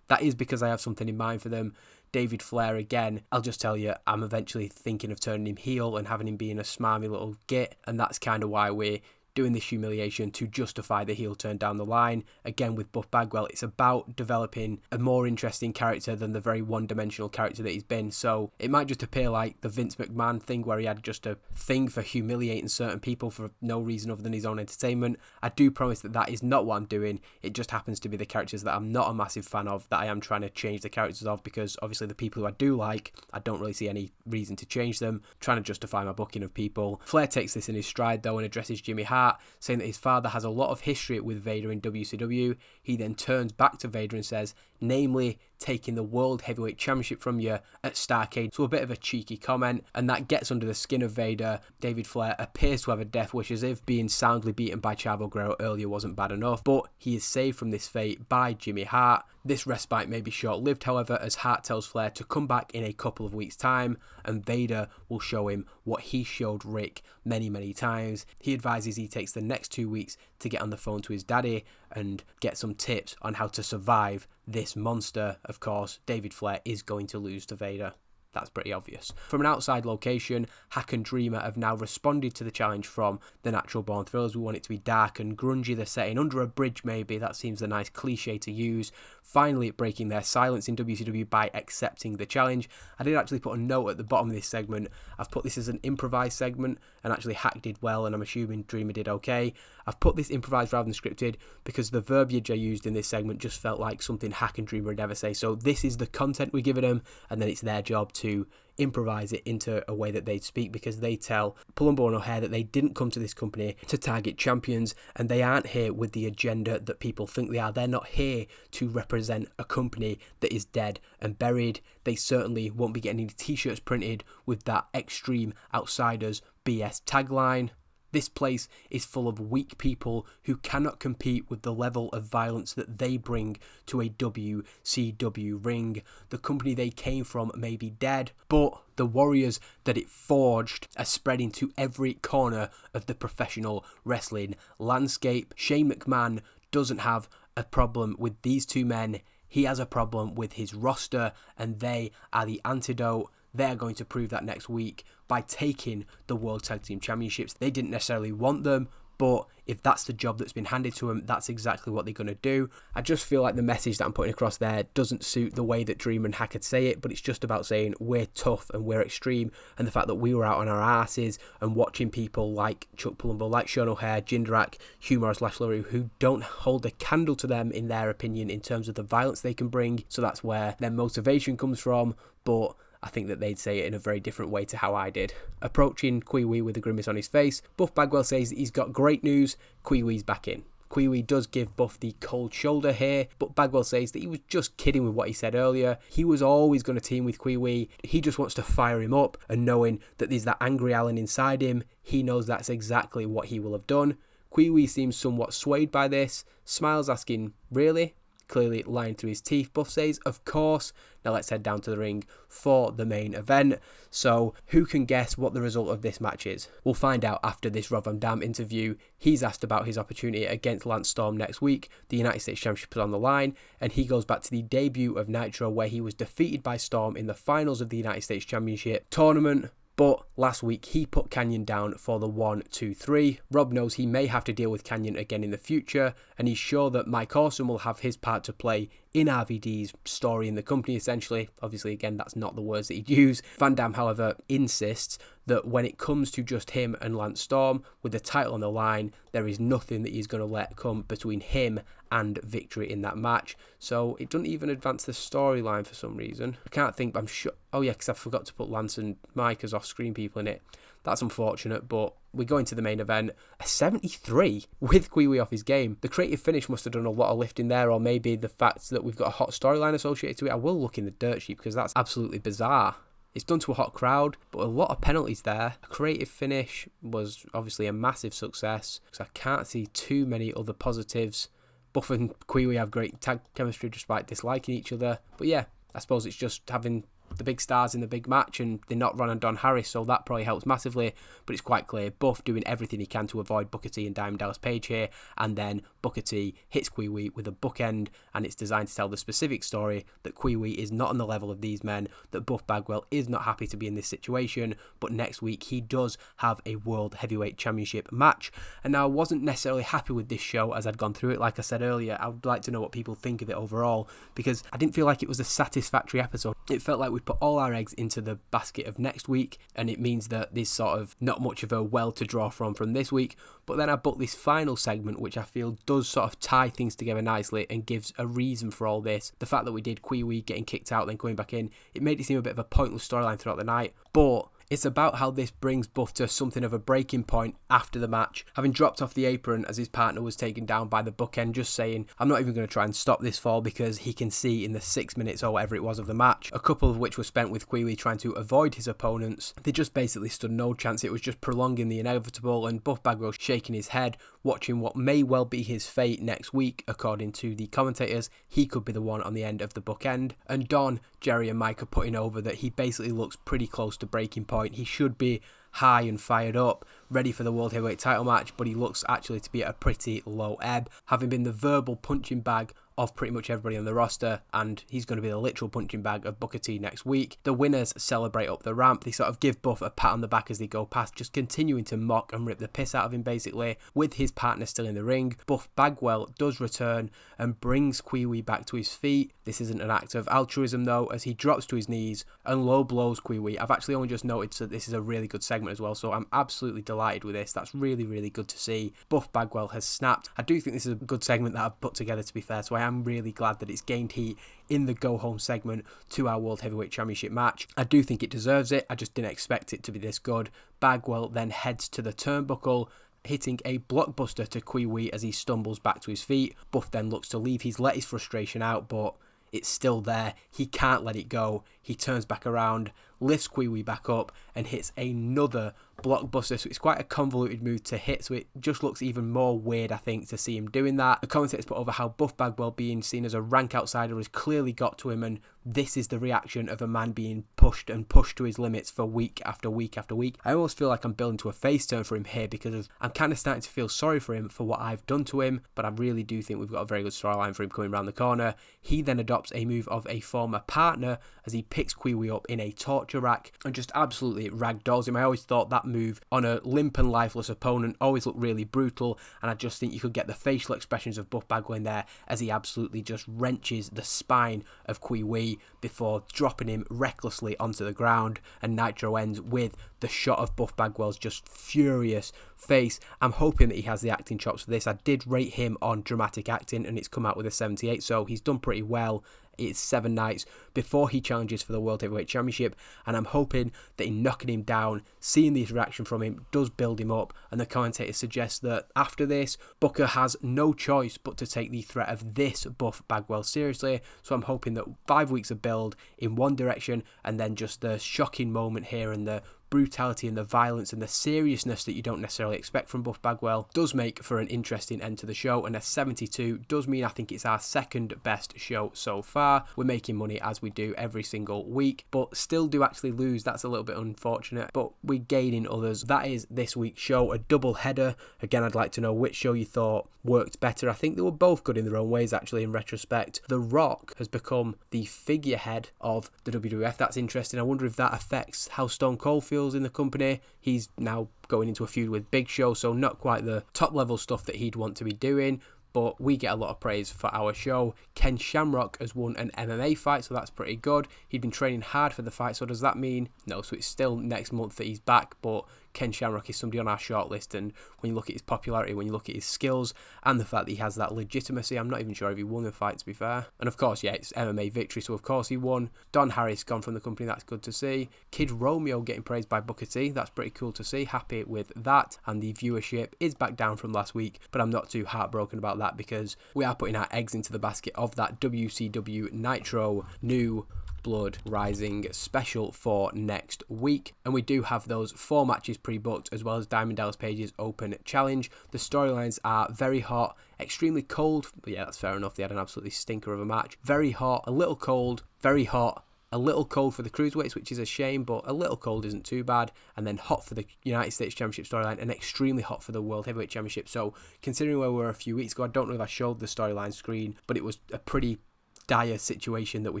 that is because I have something in mind for them. David Flair, again, I'll just tell you, I'm eventually thinking of turning him heel and having him being a smarmy little git, and that's kind of why we're doing this humiliation to justify the heel turn down the line. Again, with Buff Bagwell, it's about developing a more interesting character than the very one-dimensional character that he's been. So it might just appear like the Vince McMahon thing where he had just a thing for humiliating certain people for no reason other than his own entertainment. I do promise that that is not what I'm doing. It just happens to be the characters that I'm not a massive fan of that I am trying to change the characters of, because obviously the people who I do like, I don't really see any reason to change them. I'm trying to justify my booking of people. Flair takes this in his stride though and addresses Jimmy Hart, saying that his father has a lot of history with Vader in WCW. He then turns back to Vader and says, namely, taking the World Heavyweight Championship from you at Starrcade. So a bit of a cheeky comment, and that gets under the skin of Vader. David Flair appears to have a death wish, as if being soundly beaten by Chavo Guerrero earlier wasn't bad enough, but he is saved from this fate by Jimmy Hart. This respite may be short-lived, however, as Hart tells Flair to come back in a couple of weeks' time, and Vader will show him what he showed Rick many times. He advises he takes the next 2 weeks to get on the phone to his daddy and get some tips on how to survive this monster. Of course, David Flair is going to lose to Vader. That's pretty obvious. From an outside location, Hack and Dreamer have now responded to the challenge from the Natural Born Thrillers. We want it to be dark and grungy, they're setting under a bridge maybe. That seems a nice cliche to use. Finally breaking their silence in WCW by accepting the challenge. I did actually put a note at the bottom of this segment. I've put this as an improvised segment, and actually Hack did well, and I'm assuming Dreamer did okay. I've put this improvised rather than scripted because the verbiage I used in this segment just felt like something Hack and Dreamer would ever say. So this is the content we're giving them, and then it's their job to improvise it into a way that they'd speak, because they tell Palumbo and O'Hare that they didn't come to this company to target champions, and they aren't here with the agenda that people think they are. They're not here to represent a company that is dead and buried. They certainly won't be getting any t-shirts printed with that Extreme Outsiders BS tagline. This place is full of weak people who cannot compete with the level of violence that they bring to a WCW ring. The company they came from may be dead, but the warriors that it forged are spreading to every corner of the professional wrestling landscape. Shane McMahon doesn't have a problem with these two men. he has a problem with his roster, and they are the antidote. They're going to prove that next week by taking the World Tag Team Championships. They didn't necessarily want them, but if that's the job that's been handed to them, that's exactly what they're going to do. I just feel like the message that I'm putting across there doesn't suit the way that Dream and Hackett say it, but it's just about saying we're tough and we're extreme, and the fact that we were out on our asses and watching people like Chuck Palumbo, like Sean O'Hare, Jindrak, Hugh Morrus, Lash LaRue, who don't hold a candle to them in their opinion in terms of the violence they can bring. So that's where their motivation comes from, but I think that they'd say it in a very different way to how I did. Approaching Kwee-Wee with a grimace on his face, Buff Bagwell says that he's got great news, Kwee-Wee's back in. Kwee-Wee does give Buff the cold shoulder here, but Bagwell says that he was just kidding with what he said earlier. He was always going to team with Kwee-Wee. He just wants to fire him up, and knowing that there's that angry Alan inside him, he knows that's exactly what he will have done. Kwee-Wee seems somewhat swayed by this, smiles asking, really? Clearly lying through his teeth. Buff says, of course. Now let's head down to the ring for the main event. So who can guess what the result of this match is? We'll find out after this Rob Van Dam interview. He's asked about his opportunity against Lance Storm next week. The United States Championship is on the line, and he goes back to the debut of Nitro where he was defeated by Storm in the finals of the United States Championship tournament. But last week he put Kanyon down for the 1-2-3. Rob knows he may have to deal with Kanyon again in the future, and he's sure that Mike Awesome will have his part to play in RVD's story in the company, essentially. Obviously, again, that's not the words that he'd use. Van Dam, however, insists that when it comes to just him and Lance Storm, with the title on the line, there is nothing that he's going to let come between him and victory in that match. So it doesn't even advance the storyline for some reason. I can't think, but I'm sure. Oh yeah, because I forgot to put Lance and Mike as off-screen people in it. That's unfortunate, but we go into the main event. A 73 with Kwee-Wee off his game. The creative finish must have done a lot of lifting there, or maybe the fact that we've got a hot storyline associated to it. I will look in the dirt sheet because that's absolutely bizarre. It's done to a hot crowd, but a lot of penalties there. A creative finish was obviously a massive success, because I can't see too many other positives. Buff and Kwee-Wee have great tag chemistry despite disliking each other. But yeah, I suppose it's just having the big stars in the big match, and they're not Ron and Don Harris, so that probably helps massively. But it's quite clear Buff doing everything he can to avoid Booker T and Diamond Dallas Page here, and then Booker T hits Kwee-Wee with a bookend, and it's designed to tell the specific story that Kwee-Wee is not on the level of these men, that Buff Bagwell is not happy to be in this situation, but next week he does have a World Heavyweight Championship match. And now I wasn't necessarily happy with this show as I'd gone through it. Like I said earlier, I would like to know what people think of it overall, because I didn't feel like it was a satisfactory episode. It felt like we put all our eggs into the basket of next week, and it means that there's sort of not much of a well to draw from this week. But then I booked this final segment, which I feel does sort of tie things together nicely and gives a reason for all this. The fact that we did Kwee-Wee getting kicked out, then coming back in, it made it seem a bit of a pointless storyline throughout the night. But it's about how this brings Buff to something of a breaking point after the match, having dropped off the apron as his partner was taken down by the bookend, just saying, I'm not even going to try and stop this fall, because he can see in the 6 minutes or whatever it was of the match, a couple of which were spent with Kwee-Wee trying to avoid his opponents. They just basically stood no chance. It was just prolonging the inevitable, and Buff Bagwell shaking his head, watching what may well be his fate next week. According to the commentators, he could be the one on the end of the bookend. And Don, Jerry and Mike are putting over that he basically looks pretty close to breaking point. He should be high and fired up, ready for the World Heavyweight title match, but he looks actually to be at a pretty low ebb, having been the verbal punching bag of pretty much everybody on the roster, and he's going to be the literal punching bag of Booker T next week. The winners celebrate up the ramp. They sort of give Buff a pat on the back as they go past, just continuing to mock and rip the piss out of him basically, with his partner still in the ring. Buff Bagwell does return and brings Kwee-Wee back to his feet. This isn't an act of altruism though, as he drops to his knees and low blows Kwee-Wee. I've actually only just noted that this is a really good segment as well, so I'm absolutely delighted with this. That's really, really good to see. Buff Bagwell has snapped. I do think this is a good segment that I've put together, to be fair, so I am really glad that it's gained heat in the go home segment to our World Heavyweight Championship match. I do think it deserves it. I just didn't expect it to be this good. Bagwell then heads to the turnbuckle, hitting a blockbuster to Kwee-Wee as he stumbles back to his feet. Buff then looks to leave. He's let his frustration out, but it's still there. He can't let it go. He turns back around, lifts Kwee-Wee back up, and hits another blockbuster. So it's quite a convoluted move to hit, so it just looks even more weird, I think, to see him doing that. The commentators put over how Buff Bagwell being seen as a rank outsider has clearly got to him, and this is the reaction of a man being put pushed and pushed to his limits for week after week after week. I almost feel like I'm building to a face turn for him here because I'm kind of starting to feel sorry for him for what I've done to him, but I really do think we've got a very good storyline for him coming around the corner. He then adopts a move of a former partner as he picks Kiwi up in a torture rack and just absolutely ragdolls him. I always thought that move on a limp and lifeless opponent always looked really brutal, and I just think you could get the facial expressions of Buff Bagwell in there as he absolutely just wrenches the spine of Kiwi before dropping him recklessly onto the ground, and Nitro ends with the shot of Buff Bagwell's just furious face. I'm hoping that he has the acting chops for this. I did rate him on dramatic acting and it's come out with a 78, so he's done pretty well. It's 7 nights before he challenges for the World Heavyweight Championship, and I'm hoping that in knocking him down, seeing the reaction from him does build him up, and the commentator suggests that after this, Booker has no choice but to take the threat of this Buff Bagwell seriously. So I'm hoping that 5 weeks of build in one direction, and then just the shocking moment here and the brutality and the violence and the seriousness that you don't necessarily expect from Buff Bagwell does make for an interesting end to the show, and a 72 does mean I think it's our second best show so far. We're making money as we do every single week, but still do actually lose. That's a little bit unfortunate, but we gain in others. That is this week's show, a double header. Again, I'd like to know which show you thought worked better. I think they were both good in their own ways actually in retrospect. The Rock has become the figurehead of the WWF. That's interesting. I wonder if that affects how Stone Cold feels in the company. He's now going into a feud with Big Show, so not quite the top level stuff that he'd want to be doing, but we get a lot of praise for our show. Ken Shamrock has won an MMA fight, so that's pretty good. He'd been training hard for the fight, so does that mean no? So it's still next month that he's back, but Ken Shamrock is somebody on our shortlist, and when you look at his popularity, when you look at his skills, and the fact that he has that legitimacy, I'm not even sure if he won the fight, to be fair. And of course, yeah, it's MMA victory, so of course he won. Don Harris gone from the company, that's good to see. Kid Romeo getting praised by Booker T, that's pretty cool to see, happy with that. And the viewership is back down from last week, but I'm not too heartbroken about that because we are putting our eggs into the basket of that WCW Nitro New Blood Rising special for next week, and we do have those 4 matches pre-booked as well as Diamond Dallas Page's open challenge. The storylines are very hot, extremely cold, but yeah, that's fair enough, they had an absolutely stinker of a match. Very hot, a little cold, very hot, a little cold for the cruiserweights, which is a shame, but a little cold isn't too bad, and then hot for the United States Championship storyline and extremely hot for the World Heavyweight Championship. So considering where we were a few weeks ago, I don't know if I showed the storyline screen, but it was a pretty dire situation that we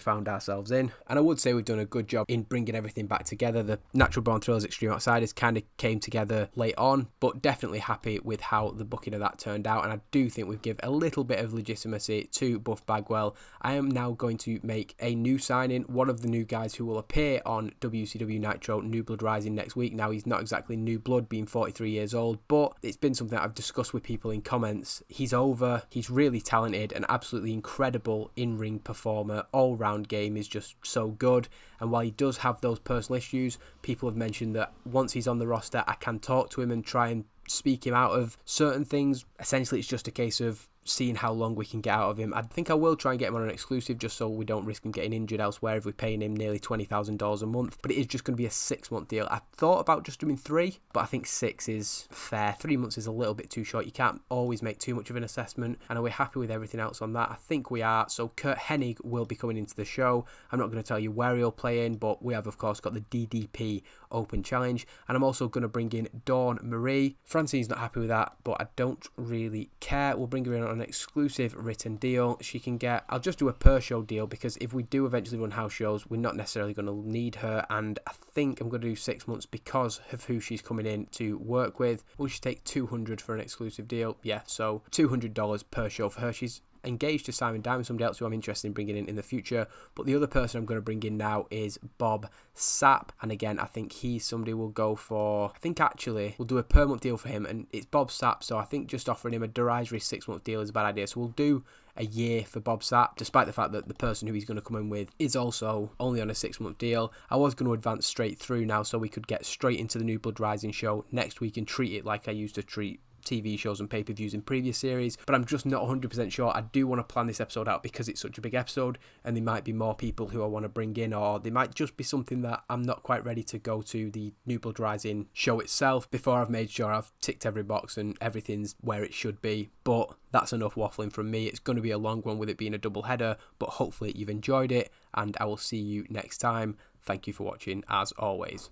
found ourselves in, and I would say we've done a good job in bringing everything back together. The Natural Born Thrillers Extreme Outsiders kind of came together late on, but definitely happy with how the booking of that turned out, and I do think we've given a little bit of legitimacy to Buff Bagwell. I am now going to make a new signing, one of the new guys who will appear on WCW Nitro New Blood Rising next week. Now, he's not exactly new blood, being 43 years old, but it's been something that I've discussed with people in comments. He's over, he's really talented, and absolutely incredible in-ring performer. All-round game is just so good, and while he does have those personal issues, people have mentioned that once he's on the roster, I can talk to him and try and speak him out of certain things. Essentially, it's just a case of seeing how long we can get out of him. I think I will try and get him on an exclusive just so we don't risk him getting injured elsewhere if we're paying him nearly $20,000 a month, but it is just going to be a 6-month deal. I thought about just doing 3, but I think 6 is fair. 3 months is a little bit too short. You can't always make too much of an assessment, and are we happy with everything else on that? I think we are. So Kurt Hennig will be coming into the show. I'm not going to tell you where he'll play in, but we have of course got the DDP Open Challenge, and I'm also going to bring in Dawn Marie. Francine's not happy with that, but I don't really care. We'll bring her in on an exclusive written deal. She can get, I'll just do a per show deal, because if we do eventually run house shows, we're not necessarily going to need her, and I think I'm going to do 6 months because of who she's coming in to work with. Will she take $200 for an exclusive deal? Yeah, so $200 per show for her. She's engaged to Simon Diamond, somebody else who I'm interested in bringing in the future, but the other person I'm going to bring in now is Bob Sapp, and again I think he's somebody we'll go for. I think actually we'll do a per month deal for him, and it's Bob Sapp, so I think just offering him a derisory 6-month deal is a bad idea, so we'll do a year for Bob Sapp, despite the fact that the person who he's going to come in with is also only on a 6-month deal. I was going to advance straight through now so we could get straight into the New Blood Rising show next week and treat it like I used to treat TV shows and pay-per-views in previous series, but I'm just not 100% sure. I do want to plan this episode out because it's such a big episode, and there might be more people who I want to bring in, or there might just be something that I'm not quite ready to go to the New Blood Rising show itself before I've made sure I've ticked every box and everything's where it should be. But that's enough waffling from me. It's going to be a long one with it being a double header, but hopefully you've enjoyed it, and I will see you next time. Thank you for watching, as always.